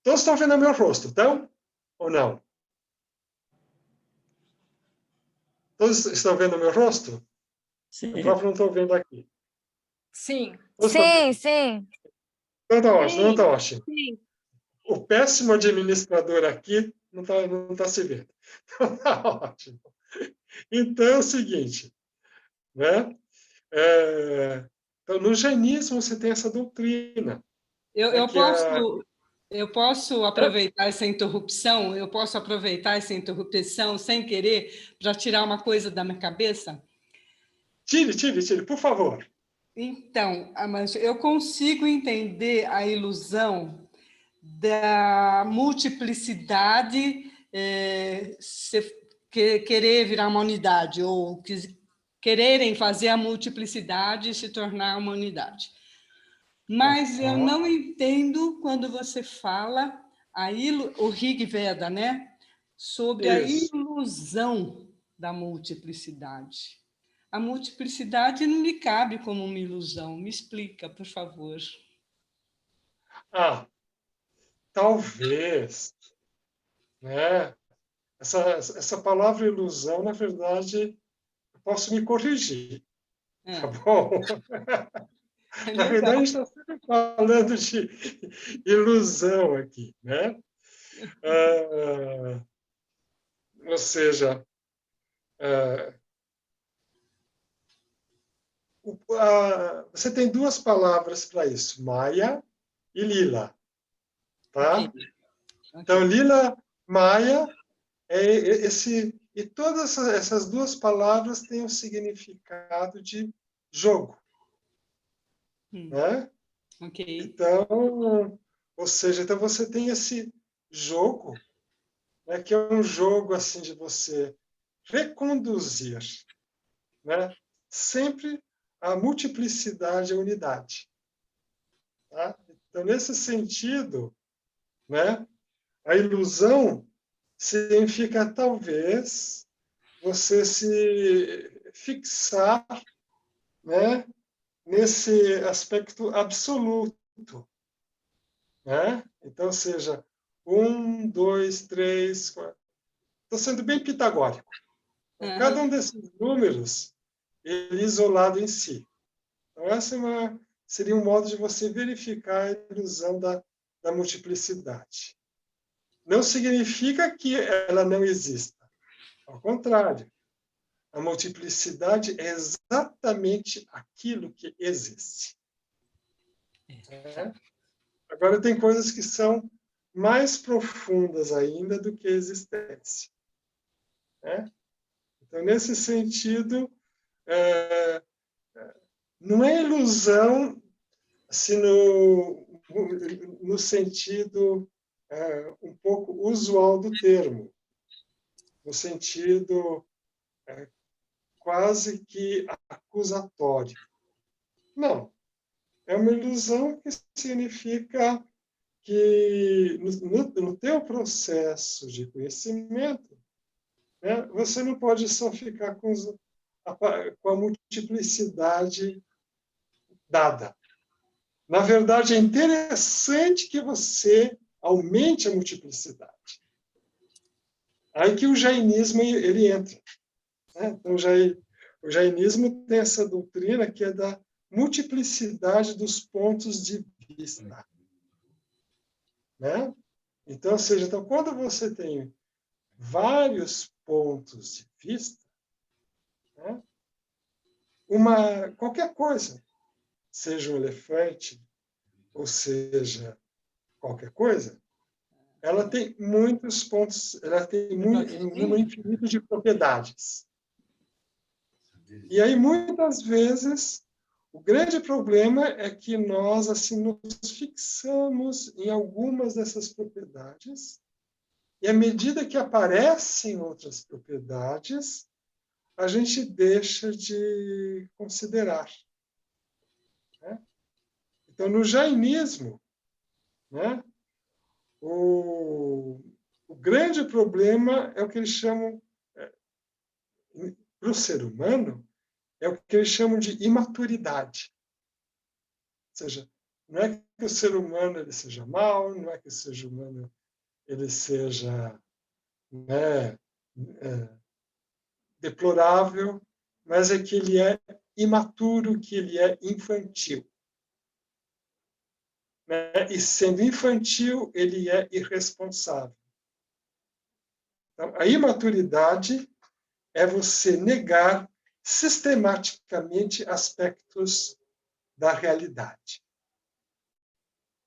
Todos estão vendo meu rosto, então? Ou não? Todos estão vendo meu rosto? Sim. Eu próprio não estou vendo aqui. Sim. Sim. Então tá ótimo, não está ótimo. Sim. O péssimo administrador aqui não tá se vendo. Então tá ótimo. Então é o seguinte, né? Então, no jainismo você tem essa doutrina. Eu posso aproveitar essa interrupção? Eu posso aproveitar essa interrupção sem querer para tirar uma coisa da minha cabeça? Tire, por favor. Então, mas eu consigo entender a ilusão da multiplicidade, querer virar uma unidade, ou quererem fazer a multiplicidade se tornar uma unidade. Mas eu não entendo quando você fala o Rig Veda, né? Sobre a ilusão da multiplicidade. A multiplicidade não me cabe como uma ilusão. Me explica, por favor. Talvez, né? Essa palavra ilusão, na verdade, eu posso me corrigir. Tá bom? Na verdade, a gente está sempre falando de ilusão aqui, né? Ou seja, você tem duas palavras para isso, Maya e Lila. Tá? Okay. Então, Lila, Maya, e todas essas duas palavras têm um significado de jogo. Né? Okay. Então, ou seja, então você tem esse jogo, né, que é um jogo assim de você reconduzir, né, sempre a multiplicidade à unidade. Tá? Então, nesse sentido, né, a ilusão significa talvez você se fixar, né, nesse aspecto absoluto, né? Então, seja 1, 2, 3, 4. Estou sendo bem pitagórico. Então, cada um desses números ele é isolado em si. Então, essa seria um modo de você verificar a ilusão da multiplicidade. Não significa que ela não exista. Ao contrário. A multiplicidade é exatamente aquilo que existe. Agora, tem coisas que são mais profundas ainda do que a existência. Então, nesse sentido, não é ilusão assim, no sentido um pouco usual do termo, no sentido quase que acusatório. Não. é uma ilusão que significa que no teu processo de conhecimento, né, você não pode só ficar com a multiplicidade dada. Na verdade, é interessante que você aumente a multiplicidade. Aí que o jainismo ele entra. Né? Então, o jainismo tem essa doutrina que é da multiplicidade dos pontos de vista. Né? Então, ou seja, então, quando você tem vários pontos de vista, né? Qualquer coisa, seja um elefante, ou seja qualquer coisa, ela tem muitos pontos, ela tem um número infinito de propriedades. E aí, muitas vezes, o grande problema é que nós assim nos fixamos em algumas dessas propriedades, e à medida que aparecem outras propriedades, a gente deixa de considerar. Né? Então, no jainismo, né, o grande problema é o que eles chamam, para o ser humano, é o que eles chamam de imaturidade. Ou seja, não é que o ser humano ele seja mau, não é que o ser humano ele seja, né, deplorável, mas é que ele é imaturo, que ele é infantil. Né? E sendo infantil, ele é irresponsável. Então, a imaturidade é você negar sistematicamente aspectos da realidade.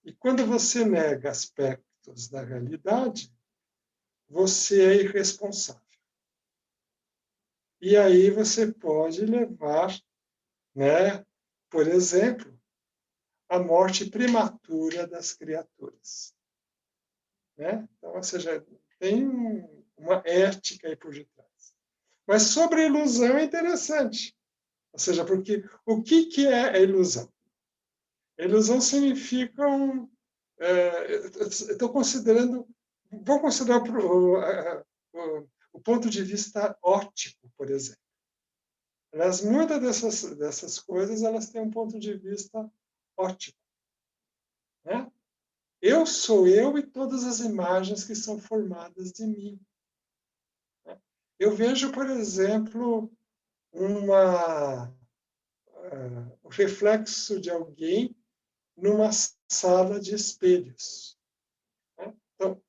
E quando você nega aspectos da realidade, você é irresponsável. E aí você pode levar, né, por exemplo, a morte prematura das criaturas. Né? Então, ou seja, tem uma ética aí por detrás. Mas sobre a ilusão é interessante. Ou seja, porque o que é a ilusão? A ilusão significa estou considerando, vou considerar o ponto de vista óptico, por exemplo. Mas muitas dessas coisas elas têm um ponto de vista óptico. Né? Eu sou eu e todas as imagens que são formadas de mim. Eu vejo, por exemplo, o reflexo de alguém numa sala de espelhos. Então,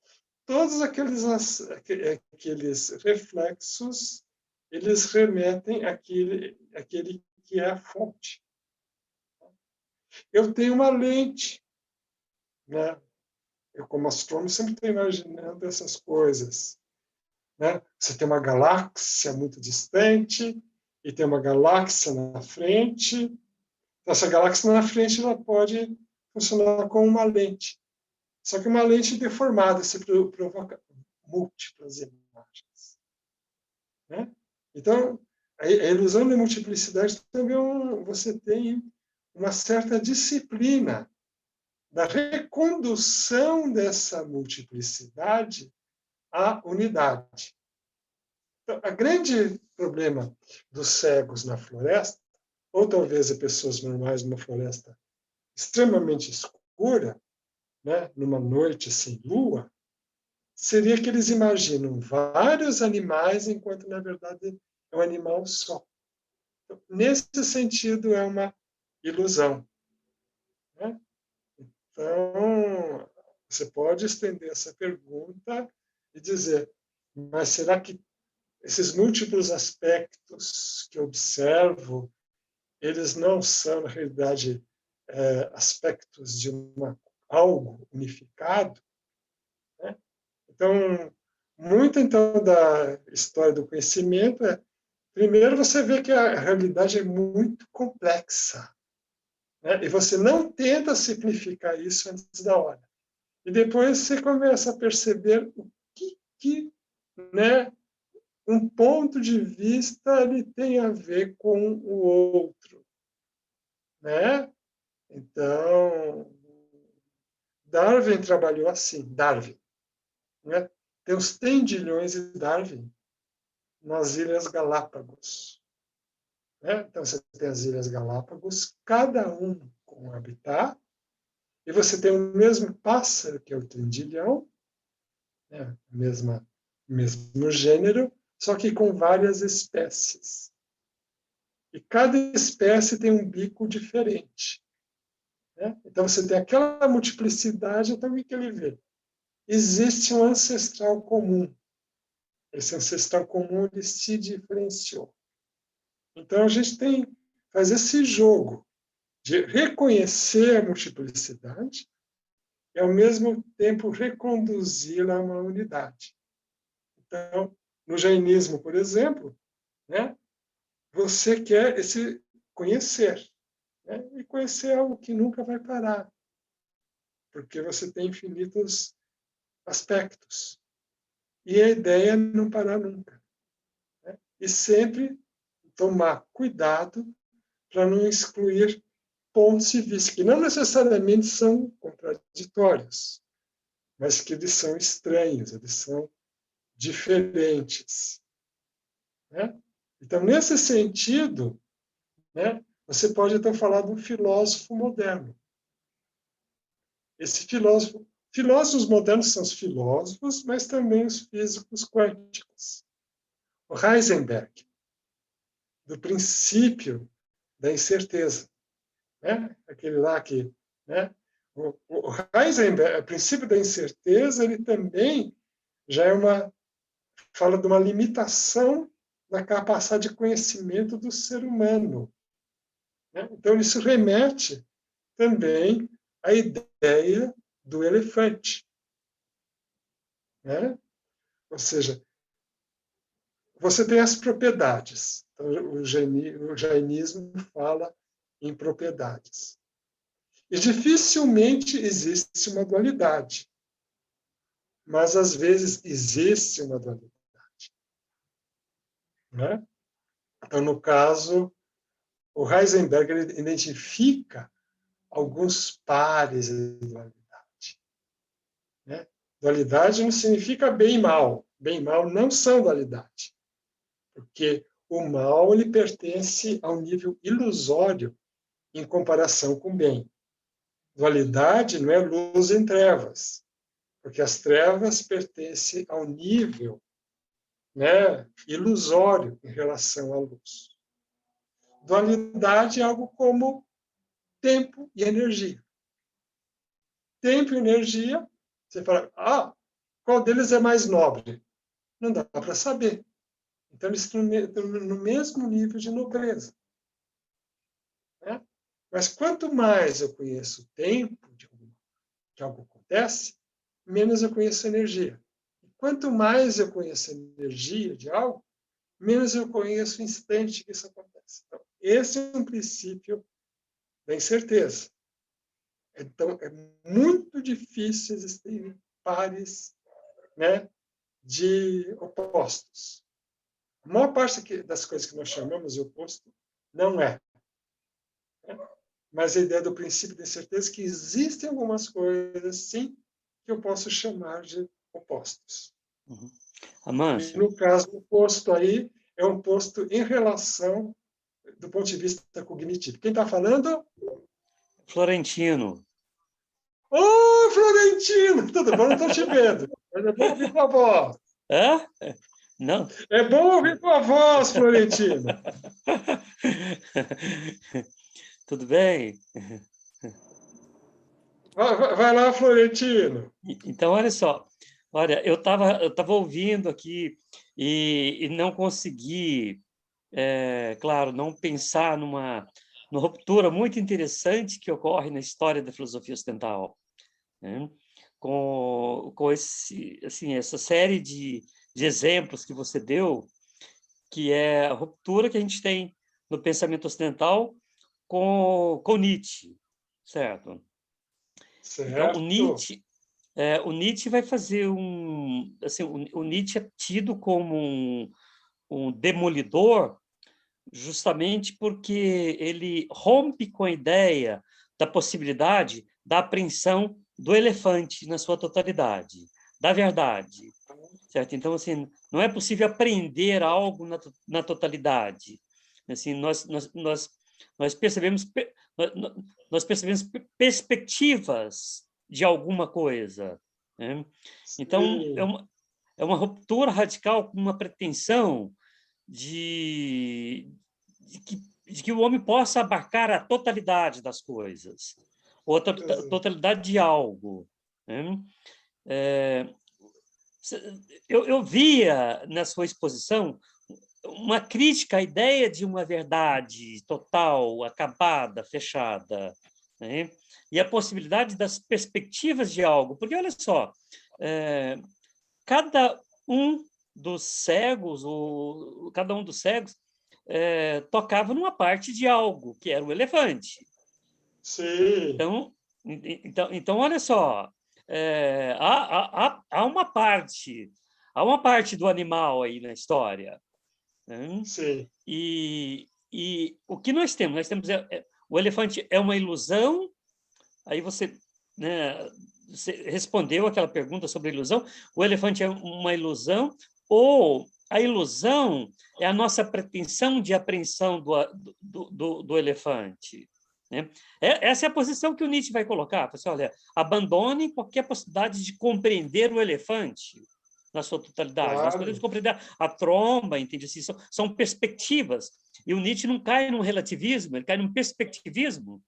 todos aqueles reflexos, eles remetem àquele que é a fonte. Eu tenho uma lente, né? Eu, como astrônomo, sempre estou imaginando essas coisas. Né? Você tem uma galáxia muito distante e tem uma galáxia na frente. Então, essa galáxia na frente ela pode funcionar como uma lente. Só que uma lente deformada, se provoca múltiplas imagens. Né? Então, a ilusão da multiplicidade também você tem uma certa disciplina da recondução dessa multiplicidade à unidade. Então, o grande problema dos cegos na floresta, ou talvez de pessoas normais numa floresta extremamente escura, né, numa noite sem lua, seria que eles imaginam vários animais, enquanto, na verdade, é um animal só. Então, nesse sentido, é uma ilusão. Né? Então, você pode estender essa pergunta e dizer, mas será que esses múltiplos aspectos que eu observo, eles não são, na realidade, aspectos de algo unificado? Né? Então, muito então da história do conhecimento primeiro você vê que a realidade é muito complexa, né? E você não tenta simplificar isso antes da hora. E depois você começa a perceber o que né, um ponto de vista ele tem a ver com o outro, né? Então, Darwin trabalhou assim, Darwin, né? Tem uns tendilhões de Darwin nas Ilhas Galápagos, né? Então, você tem as Ilhas Galápagos, cada um com um habitat, e você tem o mesmo pássaro, que é o tendilhão, né? Mesmo gênero, só que com várias espécies. E cada espécie tem um bico diferente, né? Então, você tem aquela multiplicidade, então o que ele vê? Existe um ancestral comum. Esse ancestral comum ele se diferenciou. Então, a gente faz esse jogo de reconhecer a multiplicidade e, ao mesmo tempo, reconduzi-la a uma unidade. Então, no jainismo, por exemplo, né, você quer esse conhecer, né, e conhecer é algo que nunca vai parar, porque você tem infinitos aspectos. E a ideia é não parar nunca, né? E sempre tomar cuidado para não excluir pontos de vista, que não necessariamente são contraditórios, mas que eles são estranhos, eles são diferentes, né? Então, nesse sentido, né, você pode então falar de um filósofo moderno. Esse filósofos modernos são os filósofos, mas também os físicos quânticos. O Heisenberg, do princípio da incerteza, né? Aquele lá que, né? O Heisenberg, o princípio da incerteza, ele também já fala de uma limitação na capacidade de conhecimento do ser humano, né? Então isso remete também à ideia do elefante, né? Ou seja, você tem as propriedades. Então, o jainismo fala em propriedades. E dificilmente existe uma dualidade. Mas, às vezes, existe uma dualidade, né? Então, no caso, o Heisenberg ele identifica alguns pares de dualidade, né? Dualidade não significa bem e mal. Bem e mal não são dualidade. Porque o mal ele pertence ao nível ilusório em comparação com o bem. Dualidade não é luz em trevas, porque as trevas pertencem ao nível, né, ilusório em relação à luz. Dualidade é algo como tempo e energia. Tempo e energia, você fala, qual deles é mais nobre? Não dá para saber. Então, eles estão no mesmo nível de nobreza, né? Mas quanto mais eu conheço o tempo que algo acontece, menos eu conheço a energia. E quanto mais eu conheço a energia de algo, menos eu conheço o instante que isso acontece. Então, esse é um princípio da incerteza. Então, é muito difícil existirem pares, né, de opostos. A maior parte das coisas que nós chamamos de oposto não é. Mas a ideia do princípio da incerteza é que existem algumas coisas, sim, que eu posso chamar de opostos. Uhum. E, Amâncio. no caso, o oposto aí é um oposto em relação do ponto de vista cognitivo. Quem está falando? Florentino. Ô, Florentino! Tudo bom? Não estou te vendo. Mas é bom ouvir tua voz. Hã? Não? É bom ouvir tua voz, Florentino. Tudo bem? Vai lá, Florentino. Então, olha só. Olha, eu tava ouvindo aqui e não consegui, claro, não pensar numa ruptura muito interessante que ocorre na história da filosofia ocidental, né? Com assim, essa série de exemplos que você deu, que é a ruptura que a gente tem no pensamento ocidental com Nietzsche, certo? Certo. Então, o Nietzsche vai fazer assim, o Nietzsche é tido como um demolidor justamente porque ele rompe com a ideia da possibilidade da apreensão do elefante na sua totalidade, da verdade, certo? Então, assim, não é possível apreender algo na totalidade. Assim, nós percebemos perspectivas de alguma coisa, né? Então, é uma ruptura radical com uma pretensão de que o homem possa abarcar a totalidade das coisas, ou a totalidade de algo, né? Eu via na sua exposição uma crítica à ideia de uma verdade total, acabada, fechada, né? E a possibilidade das perspectivas de algo. Porque, olha só, cada um dos cegos, tocava numa parte de algo, que era o elefante. Sim. Então olha só, há uma parte do animal aí na história, né? Sim. E o que nós temos? O elefante é uma ilusão. Aí você, né, você respondeu aquela pergunta sobre a ilusão. O elefante é uma ilusão, ou a ilusão é a nossa pretensão de apreensão do elefante, né? Essa é a posição que o Nietzsche vai colocar. Assim, olha, abandone qualquer possibilidade de compreender o elefante na sua totalidade. Claro. Nós podemos compreender a tromba, entende? Assim, são perspectivas. E o Nietzsche não cai num relativismo, ele cai num perspectivismo,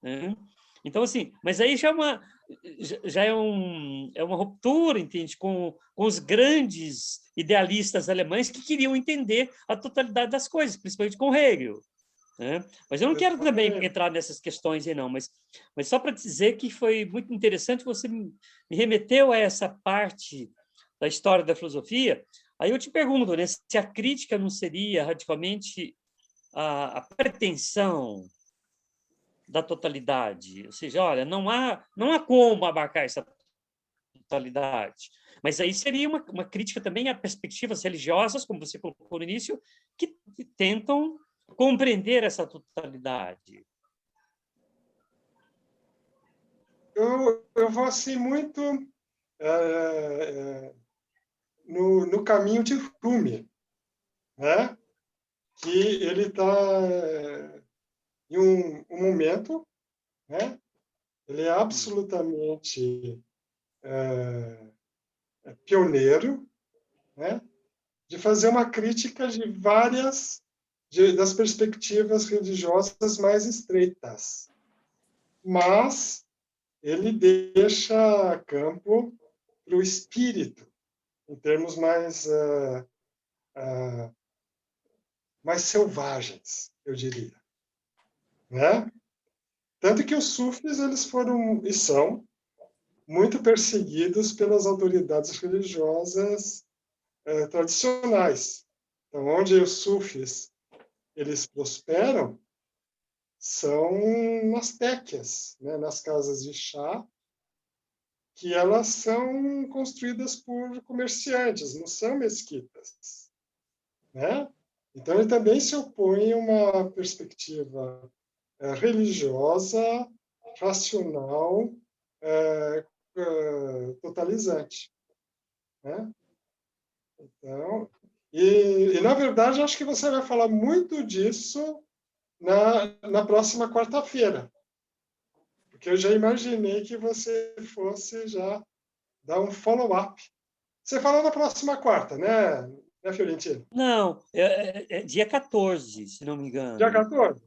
né? Então, assim, mas aí já é uma ruptura, entende, com os grandes idealistas alemães que queriam entender a totalidade das coisas, principalmente com Hegel, né? Mas eu não quero também entrar nessas questões aí, não, mas só para dizer que foi muito interessante, você me remeteu a essa parte da história da filosofia. Aí eu te pergunto, né, se a crítica não seria radicalmente a pretensão da totalidade, ou seja, olha, não há como abarcar essa totalidade, mas aí seria uma crítica também a perspectivas religiosas, como você colocou no início, que tentam compreender essa totalidade. Eu vou assim muito no caminho de Rumi, né? Que ele está em um momento, né? Ele é absolutamente pioneiro, né? De fazer uma crítica de várias das perspectivas religiosas mais estreitas, mas ele deixa campo para o espírito, em termos mais selvagens, eu diria, né? Tanto que os sufis eles foram e são muito perseguidos pelas autoridades religiosas tradicionais. Então, onde os sufis eles prosperam são nas tequias, né? Nas casas de chá, que elas são construídas por comerciantes, não são mesquitas, né? Então, ele também se opõe a uma perspectiva religiosa, racional, totalizante, né? Então, na verdade, acho que você vai falar muito disso na próxima quarta-feira, porque eu já imaginei que você fosse já dar um follow-up. Você falou na próxima quarta, né Fiorentino? Não, é dia 14, se não me engano. Dia 14?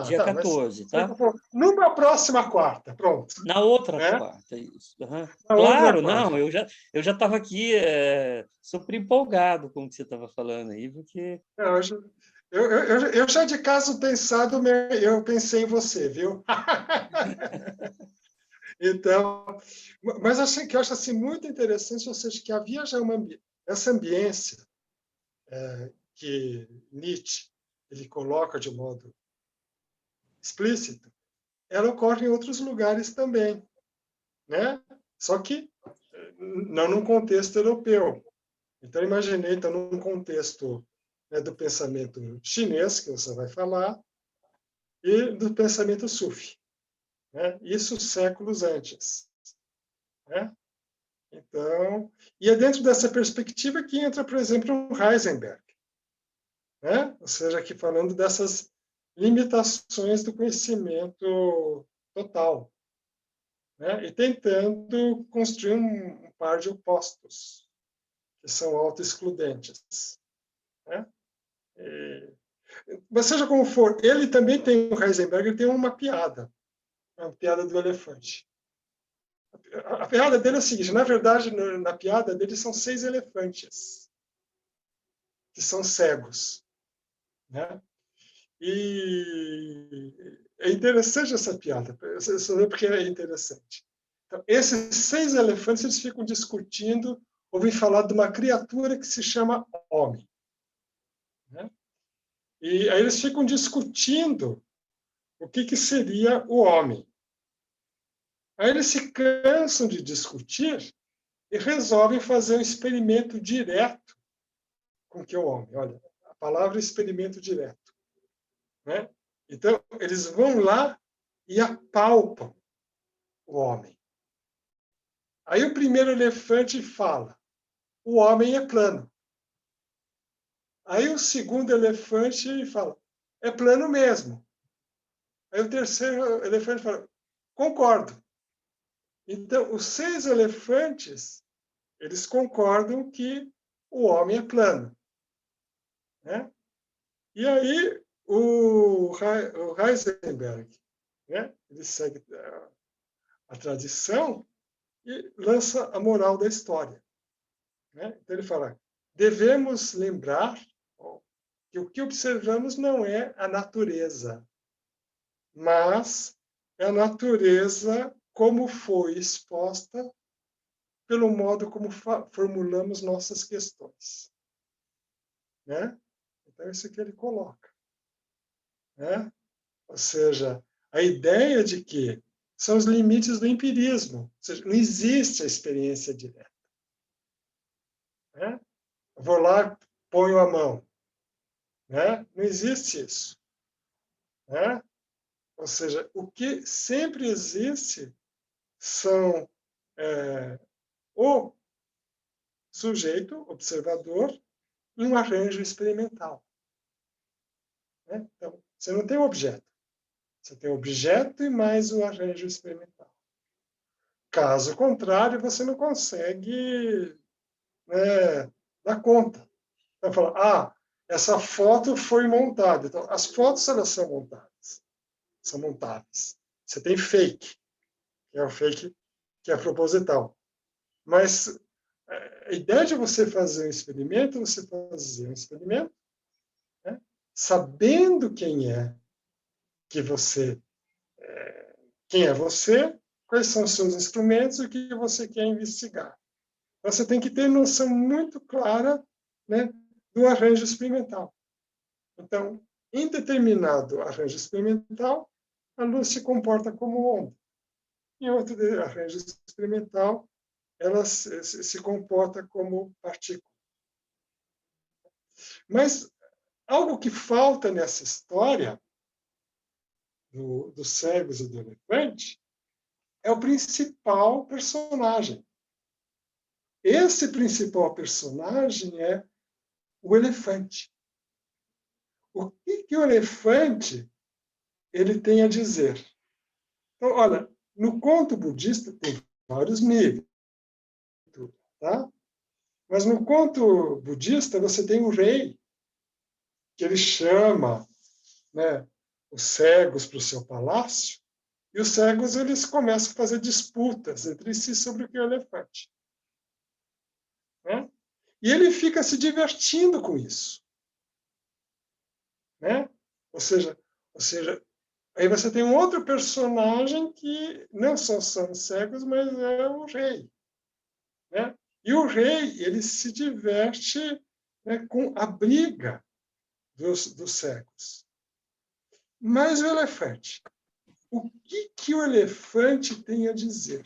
Dia 14, tá? Numa próxima quarta, pronto. Na outra quarta, isso. Uhum. Na Claro, outra não, eu já estava aqui super empolgado com o que você estava falando aí, porque... Eu já de caso pensado, eu pensei em você, viu? Então, mas assim, que eu acho assim, muito interessante, ou seja, que havia já essa ambiência que Nietzsche ele coloca de modo explícito, ela ocorre em outros lugares também, né? Só que não num contexto europeu. Então, imaginei, então, num contexto do pensamento chinês, que você vai falar, e do pensamento sufi, né? Isso séculos antes, né? Então, e é dentro dessa perspectiva que entra, por exemplo, o Heisenberg, né? Ou seja, aqui falando dessas limitações do conhecimento total, né? E tentando construir um par de opostos, que são autoexcludentes, né? Mas seja como for, ele também tem, o Heisenberg, ele tem uma piada do elefante. A piada dele é o seguinte, na verdade, na piada dele são 6 elefantes que são cegos, né? E é interessante essa piada, você vê porque é interessante. Então, esses 6 elefantes, eles ficam discutindo, ouvem falar de uma criatura que se chama homem, né? E aí eles ficam discutindo o que seria o homem. Aí eles se cansam de discutir e resolvem fazer um experimento direto com o que é o homem. Olha, a palavra é experimento direto, né? Então, eles vão lá e apalpam o homem. Aí o primeiro elefante fala, o homem é plano. Aí o segundo elefante fala, é plano mesmo. Aí o terceiro elefante fala, concordo. Então, os 6 elefantes, eles concordam que o homem é plano, né? E aí o Heisenberg, né? Ele segue a tradição e lança a moral da história, né? Então ele fala, devemos lembrar que o que observamos não é a natureza, mas é a natureza como foi exposta pelo modo como formulamos nossas questões, né? Então, isso que ele coloca, né? Ou seja, a ideia de que são os limites do empirismo, ou seja, não existe a experiência direta, né? Eu vou lá, ponho a mão, né? Não existe isso, né? Ou seja, o que sempre existe são o sujeito, observador, e um arranjo experimental, né? Então, você não tem um objeto. Você tem o objeto e mais o arranjo experimental. Caso contrário, você não consegue, né, dar conta. Então, fala, essa foto foi montada. Então, as fotos, elas são montadas. São montáveis. Você tem fake, que é o fake que é proposital. Mas a ideia de você fazer um experimento, né, sabendo quem é você, quais são os seus instrumentos e o que você quer investigar. Você tem que ter noção muito clara, né, do arranjo experimental. Então, em determinado arranjo experimental, a luz se comporta como onda. Em outro arranjo experimental, ela se comporta como partícula. Mas algo que falta nessa história dos cegos e do elefante é o principal personagem. Esse principal personagem é o elefante. O que o elefante ele tem a dizer? Então, olha, no conto budista tem vários níveis, tá? Mas no conto budista você tem o rei, que ele chama, né, os cegos para o seu palácio, e os cegos eles começam a fazer disputas entre si sobre o que é o elefante, né? E ele fica se divertindo com isso, né? Ou seja, aí você tem um outro personagem que não só são cegos, mas é o rei, né? E o rei ele se diverte, né, com a briga dos cegos. Mas o elefante, o que o elefante tem a dizer?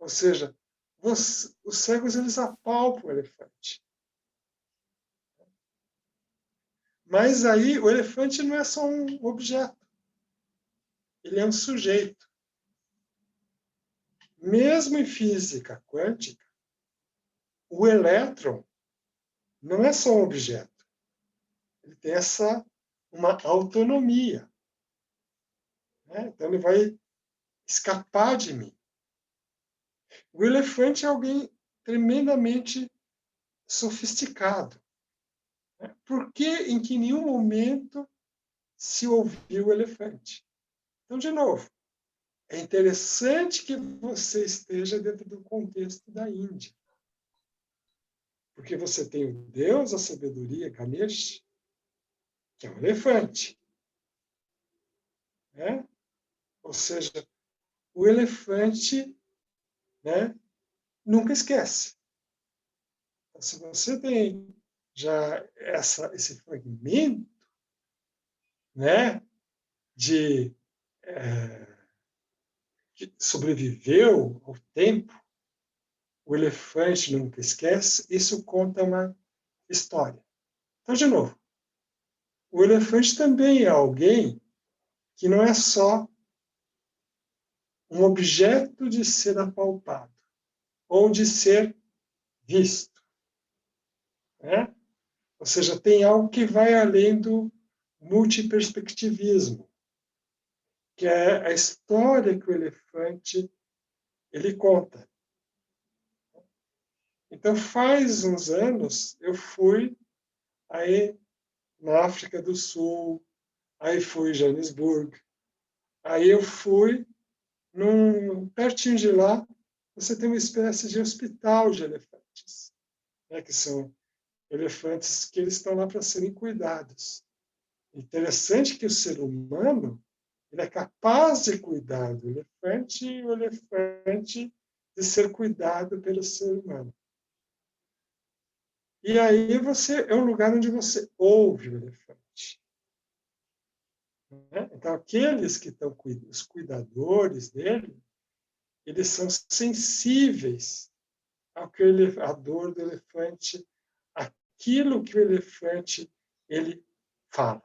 Ou seja, os cegos eles apalpam o elefante. Mas aí o elefante não é só um objeto. ele é um sujeito. Mesmo em física quântica, o elétron não é só um objeto. Ele tem uma autonomia. Né? Então, ele vai escapar de mim. O elefante é alguém tremendamente sofisticado. Né? Por que em que nenhum momento se ouviu o elefante? Então, de novo, é interessante que você esteja dentro do contexto da Índia. Porque você tem o Deus, a sabedoria, Ganesh, que é um elefante. Né? Ou seja, o elefante, né, nunca esquece. Então, se você tem já esse fragmento, né, que sobreviveu ao tempo, o elefante nunca esquece, isso conta uma história. Então, de novo, o elefante também é alguém que não é só um objeto de ser apalpado ou de ser visto. Né? Ou seja, tem algo que vai além do multiperspectivismo, que é a história que o elefante ele conta. Então, faz uns anos, eu fui aí na África do Sul, aí fui em Joanesburgo, aí eu fui pertinho de lá, você tem uma espécie de hospital de elefantes, né, que são elefantes que eles estão lá para serem cuidados. Interessante que o ser humano ele é capaz de cuidar do elefante e o elefante de ser cuidado pelo ser humano. E aí é um lugar onde você ouve o elefante. Né? Então, aqueles que estão os cuidadores dele, eles são sensíveis à dor do elefante, aquilo que o elefante ele fala.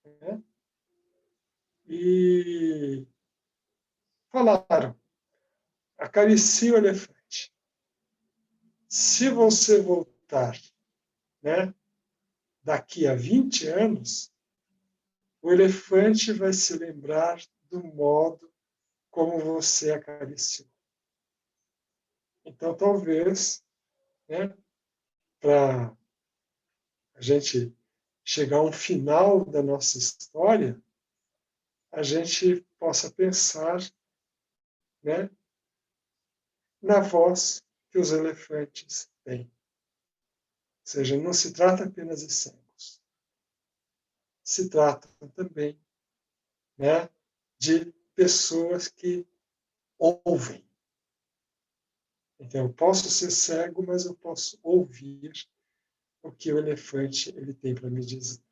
Né? E falaram, acaricie o elefante. Se você voltar, né, daqui a 20 anos, o elefante vai se lembrar do modo como você acariciou. Então, talvez, né, para a gente chegar a um final da nossa história, a gente possa pensar, né, na voz que os elefantes têm. Ou seja, não se trata apenas de cegos. Se trata também, né, de pessoas que ouvem. Então, eu posso ser cego, mas eu posso ouvir o que o elefante ele tem para me dizer.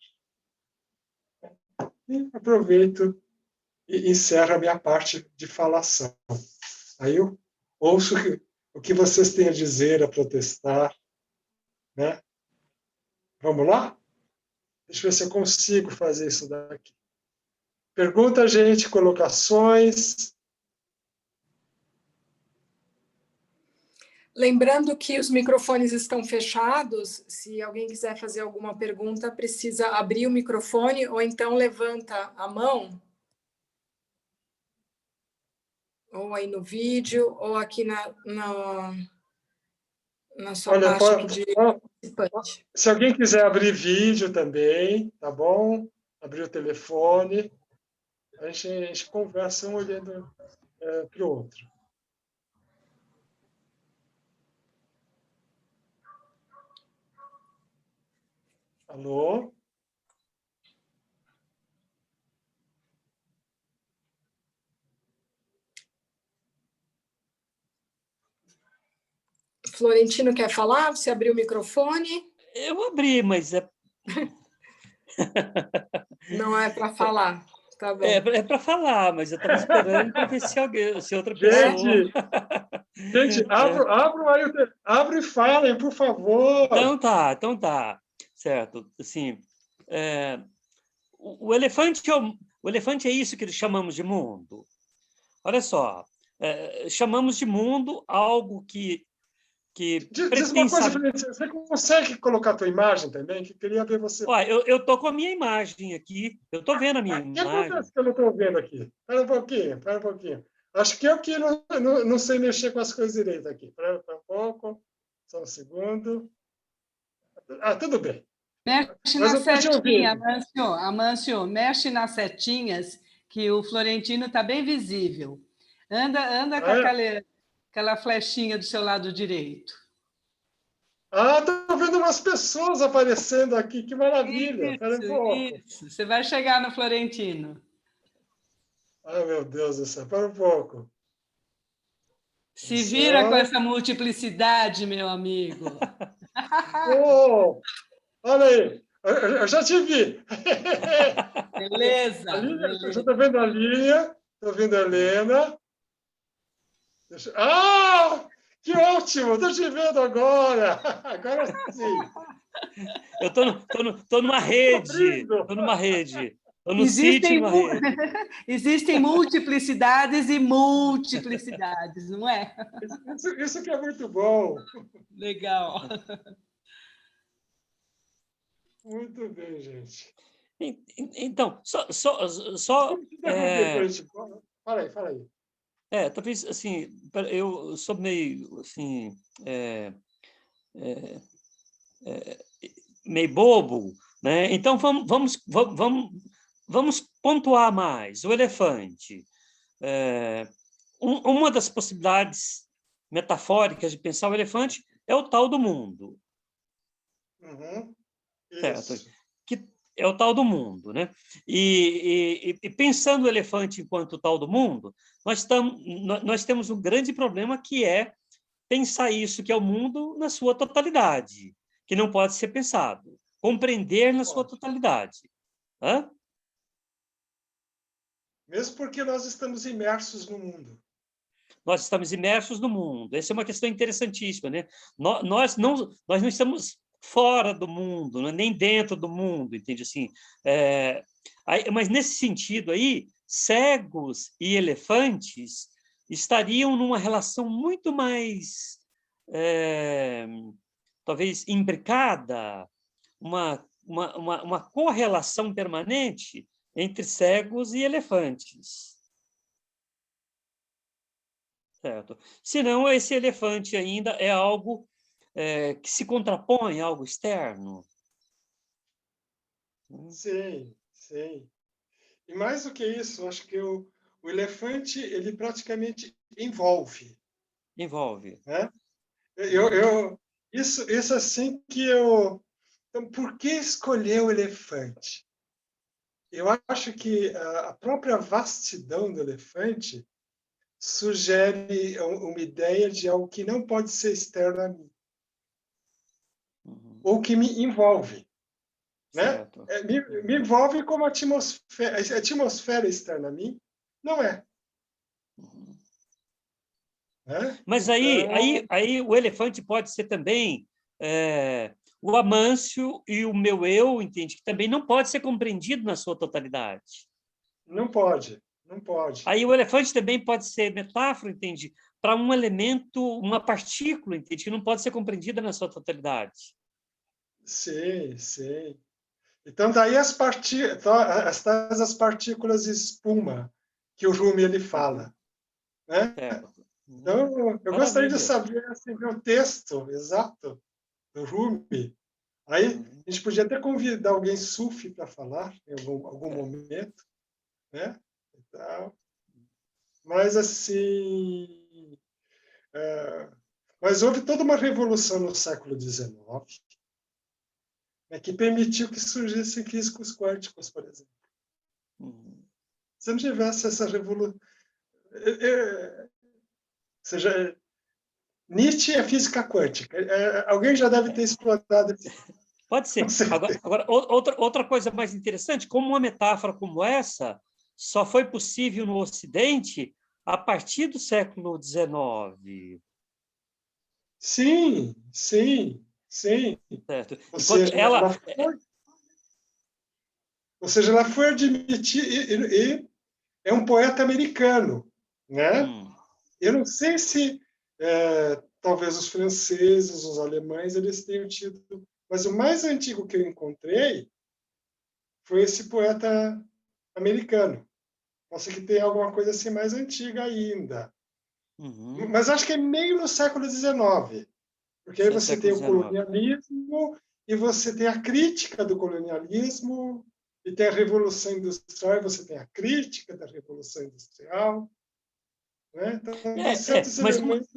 E aproveito e encerro a minha parte de falação. Aí eu ouço o que vocês têm a dizer, a protestar. Né? Vamos lá? Deixa eu ver se eu consigo fazer isso daqui. Pergunta, gente, colocações. Lembrando que os microfones estão fechados, se alguém quiser fazer alguma pergunta, precisa abrir o microfone ou então levanta a mão, ou aí no vídeo, ou aqui na sua parte aqui de participante. Se alguém quiser abrir vídeo também, tá bom? Abrir o telefone, a gente conversa um olhando para o outro. Alô? Florentino quer falar? Você abriu o microfone? Eu abri, mas Não é para falar. Tá bom. É para falar, mas eu estava esperando para ver se outra pessoa... Gente, abre e falem, por favor. Então tá. Certo. Assim, o elefante O elefante é isso que chamamos de mundo. Olha só, chamamos de mundo algo que Diz uma pretende coisa, saber. Felipe, você consegue colocar a tua imagem também? Que queria ver você. Olha, eu estou com a minha imagem aqui, eu estou vendo a minha O que imagem. acontece que eu não estou vendo aqui? Espera um pouquinho. Acho que eu que não sei mexer com as coisas direito aqui. Espera um pouco, só um segundo. Ah, tudo bem. Mexe Mas na eu estou te setinha, ouvindo. Amâncio, mexe nas setinhas, que o Florentino está bem visível. Anda com Ah, é? aquela flechinha do seu lado direito. Ah, estou vendo umas pessoas aparecendo aqui, que maravilha. Espera um Isso, pouco. isso. Você vai chegar no Florentino. Ai, meu Deus do céu, espera um pouco. Se vira com Atenção. essa multiplicidade, meu amigo. Oh, olha aí, eu já te vi. Beleza, Eu já beleza. estou vendo a Linha, estou vendo a Helena. Ah, que ótimo, estou te vendo agora. Agora sim. Eu estou numa rede, estou numa rede. Estou no sítio, numa rede. Existem multiplicidades e multiplicidades, não é? Isso que é muito bom. Legal. Muito bem, gente. Então, Como te interromper, Corinthians? Fala aí. talvez, assim, eu sou meio, assim, meio bobo, né? Então, vamos pontuar mais. O elefante. Uma das possibilidades metafóricas de pensar o elefante é o tal do mundo. Uhum. Certo? Isso. Que é o tal do mundo, né? E pensando o elefante enquanto tal do mundo, nós temos um grande problema, que é pensar isso que é o mundo na sua totalidade, que não pode ser pensado, compreender na sua totalidade. Hã? Mesmo porque nós estamos imersos no mundo. Nós estamos imersos no mundo. Essa é uma questão interessantíssima, né? Nós não estamos fora do mundo, nem dentro do mundo, entende? Assim, mas, nesse sentido aí, cegos e elefantes estariam numa relação muito mais, talvez, imbricada, uma correlação permanente entre cegos e elefantes. Certo. Senão, esse elefante ainda é algo que se contrapõe a algo externo. Sim, sim. E mais do que isso, acho que o elefante, ele praticamente envolve. Envolve. Né? Isso assim que Então, por que escolher o elefante? Eu acho que a própria vastidão do elefante sugere uma ideia de algo que não pode ser externo a mim, ou que me envolve. Né? Certo. Me envolve como a atmosfera externa a mim não é. Né? Mas Então, aí o elefante pode ser também o Amâncio e o meu eu, entende? Que também não pode ser compreendido na sua totalidade. não pode, não pode. Aí o elefante também pode ser metáfora, entende? Para um elemento, uma partícula, entende? Que não pode ser compreendida na sua totalidade. Sim, sim. Então, daí as partículas de espuma que o Rumi ele fala. Né? Certo. Então, eu gostaria de Maravilha. saber assim, o texto exato do Rumi. Aí, a gente podia até convidar alguém sufi para falar em algum momento. Né? Então, mas, assim... mas houve toda uma revolução no século XIX, né, que permitiu que surgissem físicos quânticos, por exemplo. Se não tivesse essa revolução... seja, Nietzsche é física quântica. Alguém já deve ter explorado. Pode ser. Agora, outra coisa mais interessante, como uma metáfora como essa só foi possível no Ocidente a partir do século XIX. Sim, sim, sim. Certo? Ou Enquanto seja, ela... seja, ela foi admitida, e é um poeta americano, né? Eu não sei se talvez os franceses, os alemães, eles tenham tido, mas o mais antigo que eu encontrei foi esse poeta americano. Pode ser que tenha alguma coisa assim mais antiga ainda. Mas acho que é meio no século XIX, porque aí você tem o colonialismo e você tem a crítica do colonialismo e tem a Revolução Industrial e você tem a crítica da Revolução Industrial. Né? Então, certos elementos...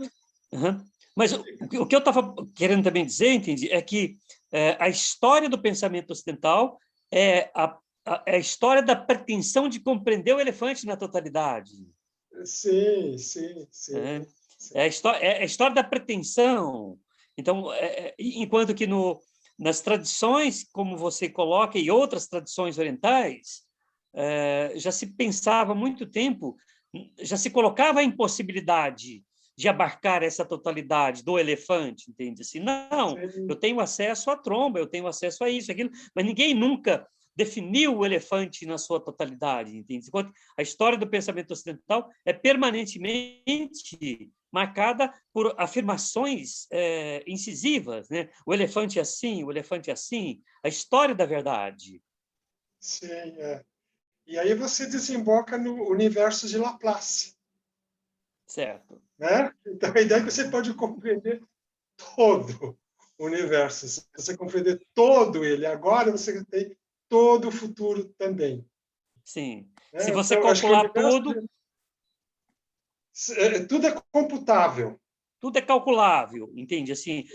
Mas o que eu estava querendo também dizer, entendi, é que a história do pensamento ocidental é a história da pretensão de compreender o elefante na totalidade. Sim. É a história da pretensão. Então, enquanto que nas tradições, como você coloca, e outras tradições orientais, já se pensava há muito tempo, já se colocava a impossibilidade de abarcar essa totalidade do elefante, entende? Assim, não, eu tenho acesso à tromba, eu tenho acesso a isso, aquilo, mas ninguém nunca definiu o elefante na sua totalidade, entende? Enquanto a história do pensamento ocidental é permanentemente marcada por afirmações incisivas, né? O elefante é assim, o elefante é assim, a história da verdade. Sim, E aí você desemboca no universo de Laplace. Certo. Né? Então, a ideia é que você pode compreender todo o universo. Se você compreender todo ele agora, você tem todo o futuro também. Sim. Né? Se você então, calcular tudo... Tudo é computável. Tudo é calculável, entende? Assim,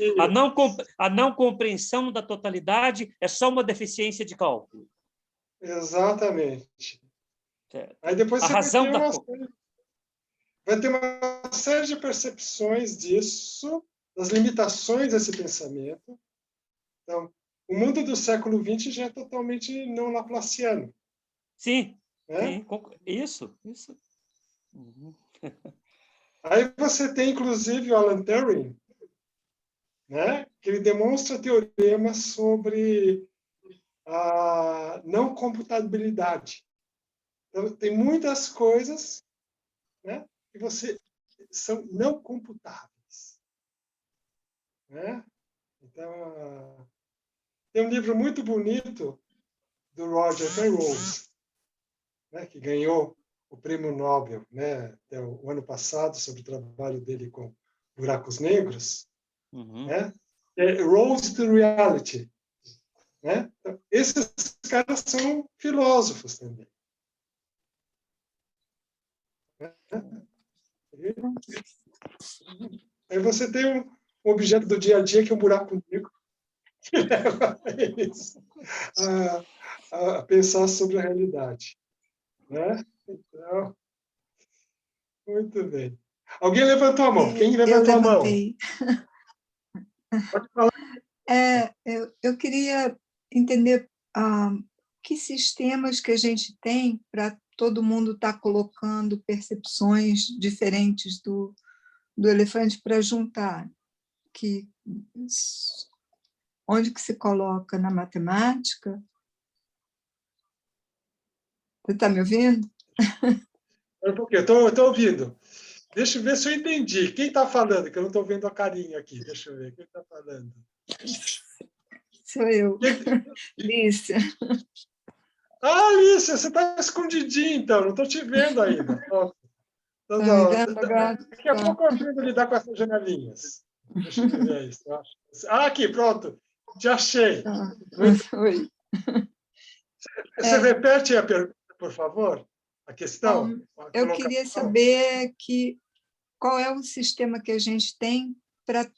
a não compreensão da totalidade é só uma deficiência de cálculo. Exatamente. Certo. Aí depois A você razão vai ter uma série de percepções disso, das limitações desse pensamento. Então, o mundo do século XX já é totalmente não laplaciano. Sim, né? sim, isso. Aí você tem, inclusive, o Alan Turing, né? Que ele demonstra teoremas sobre a não computabilidade. Então, tem muitas coisas, né, que são não computáveis. Né? Então, tem um livro muito bonito do Roger Penrose, né, que ganhou o Prêmio Nobel, né, o ano passado, sobre o trabalho dele com buracos negros, né? Rose to Reality. Né? Então, esses caras são filósofos também. Né? Aí você tem um objeto do dia a dia, que é um buraco negro, que leva eles a pensar sobre a realidade. Né? Então, muito bem. Alguém levantou a mão? Quem levantou a mão? Pode falar. Eu queria entender que sistemas que a gente tem para todo mundo estar colocando percepções diferentes do elefante para juntar. Onde que se coloca? Na matemática? Você está me ouvindo? Estou ouvindo. Deixa eu ver se eu entendi. Quem está falando? Que eu não estou vendo a carinha aqui. Deixa eu ver. Quem está falando? Sou eu. Lícia. Lícia, você está escondidinha, então. Não estou te vendo ainda. Daqui a pouco eu aprendo a lidar com essas janelinhas. Deixa eu ver isso. Aqui, pronto. Te achei. Oi. Você repete a pergunta, por favor? A questão? Eu queria saber qual é o sistema que a gente tem para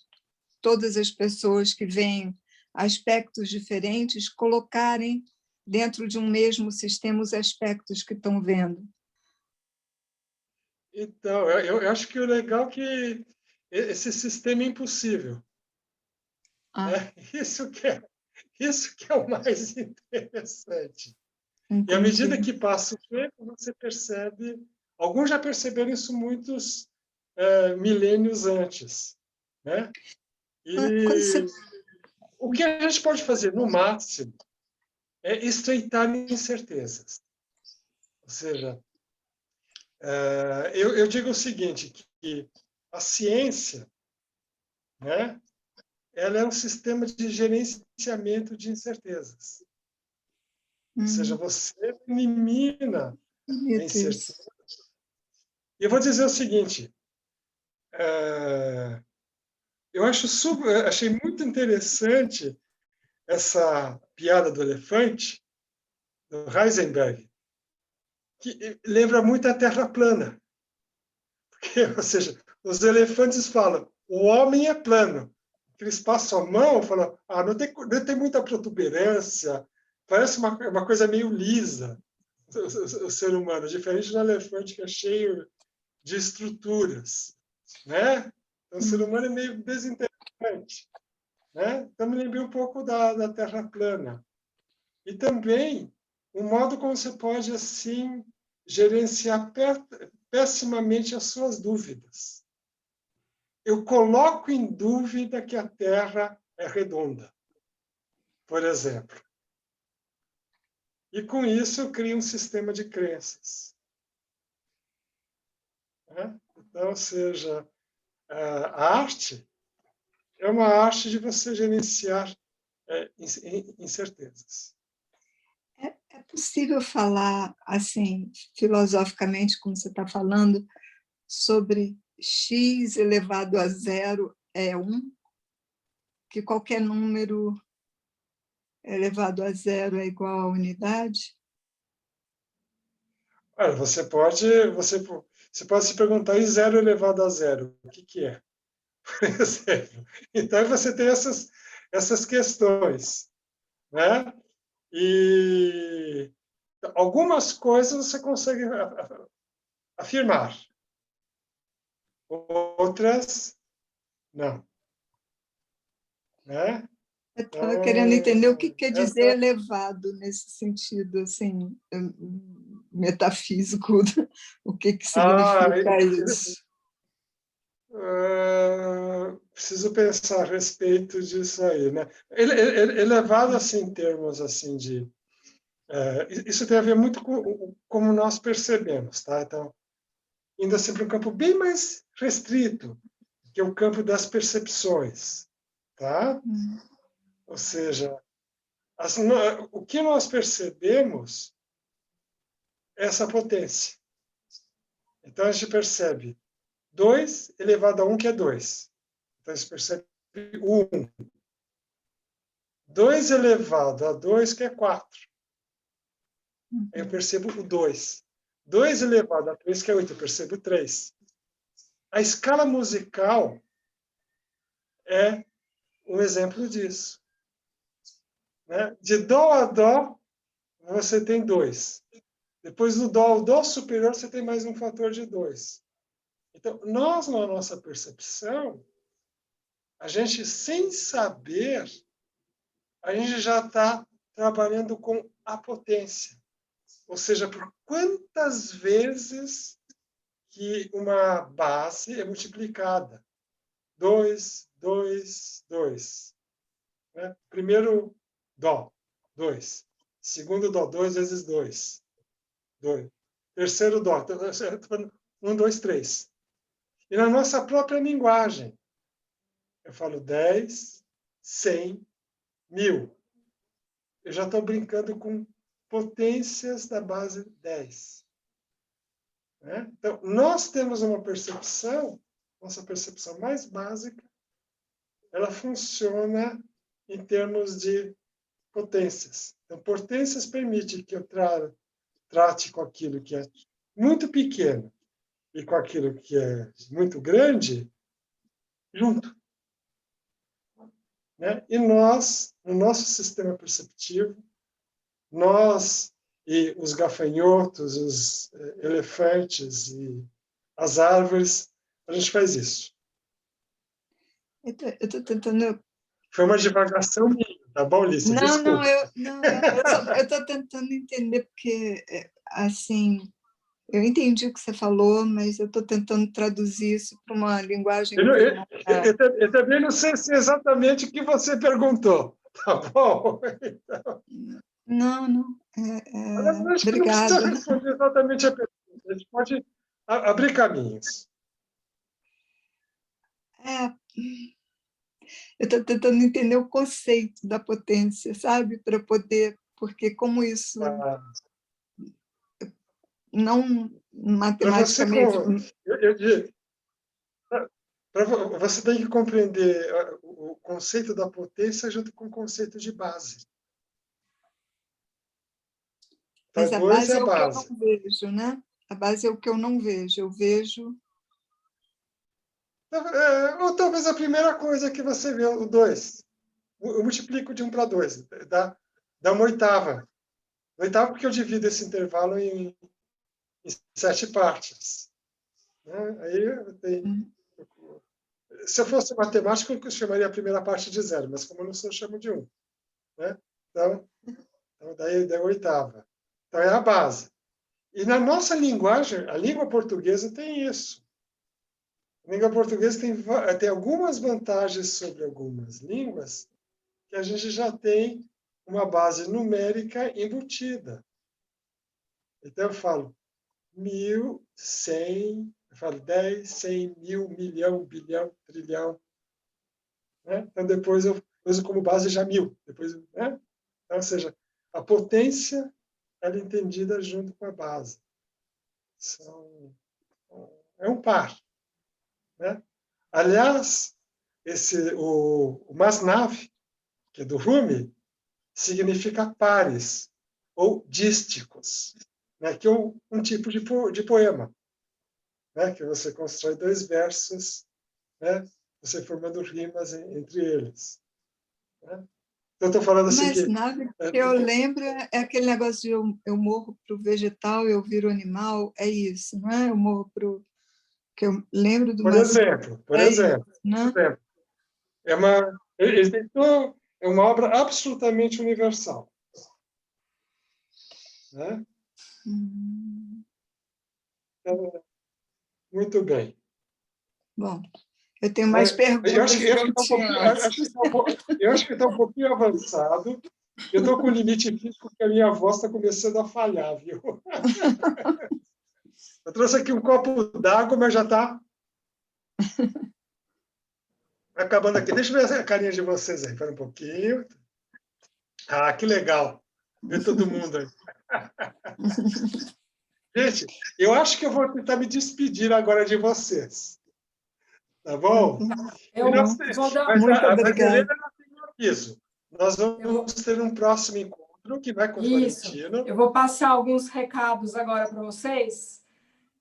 todas as pessoas que veem aspectos diferentes colocarem dentro de um mesmo sistema os aspectos que estão vendo. Então, eu acho que o legal é que esse sistema é impossível. Né? Isso que é o mais interessante. Entendi. E à medida que passa o tempo, você percebe... Alguns já perceberam isso muitos milênios antes. Né? E o que a gente pode fazer, no máximo, é estreitar incertezas. Ou seja, eu digo o seguinte, que a ciência, né, ela é um sistema de gerenciamento de incertezas. Ou seja, você elimina a Bonito incerteza. isso. E eu vou dizer o seguinte, eu achei muito interessante essa piada do elefante, do Heisenberg, que lembra muito a Terra plana. Porque, ou seja, os elefantes falam, o homem é plano. Eles passam a mão e falam, não tem muita protuberância, parece uma coisa meio lisa, o ser humano, diferente do elefante que é cheio de estruturas, né? Então, o ser humano é meio desinteressante, né? Então, me lembrei um pouco da Terra plana. E também o modo como você pode, assim, gerenciar pessimamente as suas dúvidas. Eu coloco em dúvida que a Terra é redonda, por exemplo. E, com isso, eu crio um sistema de crenças. Então, ou seja, a arte é uma arte de você gerenciar incertezas. É possível falar, assim, filosoficamente, como você está falando, sobre x elevado a zero é 1? Que qualquer número elevado a zero é igual à unidade? Olha, você pode se perguntar, e zero elevado a zero, o que é? Por exemplo. Então, você tem essas questões, né? E algumas coisas você consegue afirmar, outras não. Né? Eu estava querendo entender o que quer dizer elevado nesse sentido, assim, metafísico, o que significa isso? Preciso pensar a respeito disso aí, né? Elevado assim, em termos assim de isso tem a ver muito com como nós percebemos, tá? Então, indo assim para um campo bem mais restrito, que é o campo das percepções, tá? Ou seja, o que nós percebemos é essa potência. Então, a gente percebe 2 elevado a 1, que é 2. Então, a gente percebe o 1. 2 elevado a 2, que é 4. Aí eu percebo o 2. 2 elevado a 3, que é 8. Eu percebo o 3. A escala musical é um exemplo disso. Né? De dó a dó, você tem 2. Depois do dó ao dó superior, você tem mais um fator de 2. Então, nós, na nossa percepção, a gente, sem saber, a gente já está trabalhando com a potência. Ou seja, por quantas vezes que uma base é multiplicada. 2, 2, 2. Né? Primeiro dó, 2. Segundo dó, 2 vezes 2. 2. Terceiro dó, 1, 2, 3. E na nossa própria linguagem, eu falo 10, 100, 1000. Eu já estou brincando com potências da base 10. Né? Então, nós temos uma percepção, nossa percepção mais básica, ela funciona em termos de potências. Então, potências permite que eu trate com aquilo que é muito pequeno e com aquilo que é muito grande junto. Né? E nós, no nosso sistema perceptivo, nós e os gafanhotos, os elefantes e as árvores, a gente faz isso. Eu estou tentando... Foi uma divagação minha, tá bom, Lícia? Desculpa. Eu estou tentando entender, porque, assim, eu entendi o que você falou, mas eu estou tentando traduzir isso para uma linguagem... Eu também não sei se é exatamente o que você perguntou, tá bom? Então... Não, não. Mas acho que não Obrigada. precisa responder exatamente a pergunta. A gente pode abrir caminhos. Eu estou tentando entender o conceito da potência, sabe? Para poder, porque como isso não Para você, matematicamente. você tem que compreender o conceito da potência junto com o conceito de base. Mas a Dois base é é a o que eu base. não vejo, né? A base é o que eu não vejo. Eu vejo. Ou talvez a primeira coisa que você vê, o 2. Eu multiplico de 1 para 2. Dá uma oitava. Oitava porque eu divido esse intervalo em 7 partes. Né? Aí eu tenho... Se eu fosse matemático, eu chamaria a primeira parte de 0, mas como eu não sou, eu chamo de 1. Né? Então daí é a oitava. Então, é a base. E na nossa linguagem, a língua portuguesa tem isso. A língua portuguesa tem algumas vantagens sobre algumas línguas que a gente já tem uma base numérica embutida. Então, eu falo 1000, 100, eu falo 10, 100, 1000, milhão, bilhão, trilhão. Né? Então, depois eu uso como base já 1000. Depois, né? Então, ou seja, a potência ela é entendida junto com a base. É um par. Né? Aliás, o Masnav, que é do Rumi, significa pares ou dísticos, né? Que é um tipo de poema, né? Que você constrói 2 versos, né? Você formando rimas entre eles. Né? Então, estou falando assim Mas que... nada que eu lembro é aquele negócio de eu morro para o vegetal, eu viro animal, é isso, não é? Eu morro para o... que eu lembro do Por exemplo, isso, né? é uma obra absolutamente universal. Né? Então, muito bem. Bom, eu tenho mais perguntas. Eu acho que está um pouquinho avançado. Eu estou com limite físico porque a minha voz está começando a falhar, viu? Eu trouxe aqui um copo d'água, mas já está acabando aqui. Deixa eu ver a carinha de vocês aí. Espera um pouquinho. Ah, que legal. Ver todo mundo aí. Gente, eu acho que eu vou tentar me despedir agora de vocês. Tá bom? Muito obrigada. Helena tem um aviso. Nós vamos ter um próximo encontro que vai com o Florentino. Eu vou passar alguns recados agora para vocês.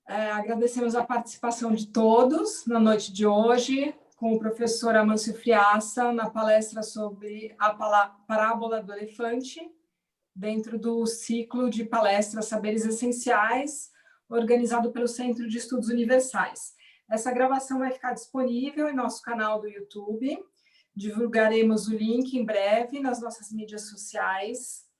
Agradecemos a participação de todos na noite de hoje, com o professor Amâncio Friaça, na palestra sobre a parábola do elefante, dentro do ciclo de palestras Saberes Essenciais, organizado pelo Centro de Estudos Universais. Essa gravação vai ficar disponível em nosso canal do YouTube. Divulgaremos o link em breve nas nossas mídias sociais.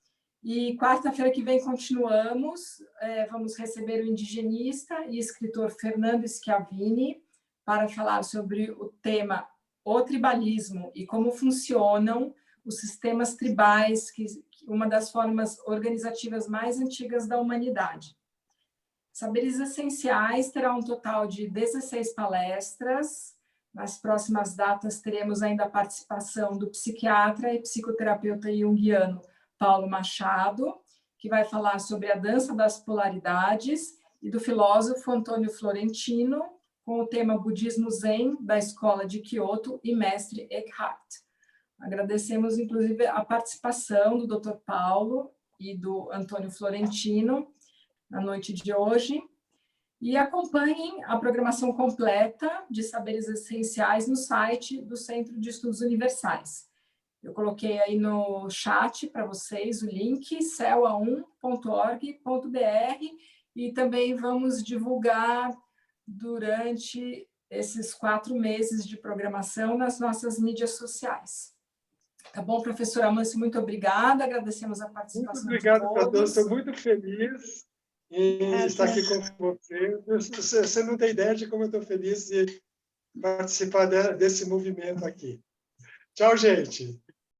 E quarta-feira que vem continuamos. Vamos receber o indigenista e escritor Fernando Schiavini para falar sobre o tema O Tribalismo e como funcionam os sistemas tribais, que uma das formas organizativas mais antigas da humanidade. Saberes Essenciais terá um total de 16 palestras. Nas próximas datas teremos ainda a participação do psiquiatra e psicoterapeuta junguiano Paulo Machado, que vai falar sobre a dança das polaridades, e do filósofo Antônio Florentino, com o tema Budismo Zen, da Escola de Kyoto e Mestre Eckhart. Agradecemos, inclusive, a participação do Dr. Paulo e do Antônio Florentino na noite de hoje. E acompanhem a programação completa de Saberes Essenciais no site do Centro de Estudos Universais. Eu coloquei aí no chat para vocês o link, cela1.org.br, e também vamos divulgar durante esses 4 meses de programação nas nossas mídias sociais. Tá bom, professora Amâncio, muito obrigada, agradecemos a participação de todos. Muito obrigado a todos, estou muito feliz em estar aqui com você. Você não tem ideia de como eu estou feliz de participar desse movimento aqui. Tchau, gente.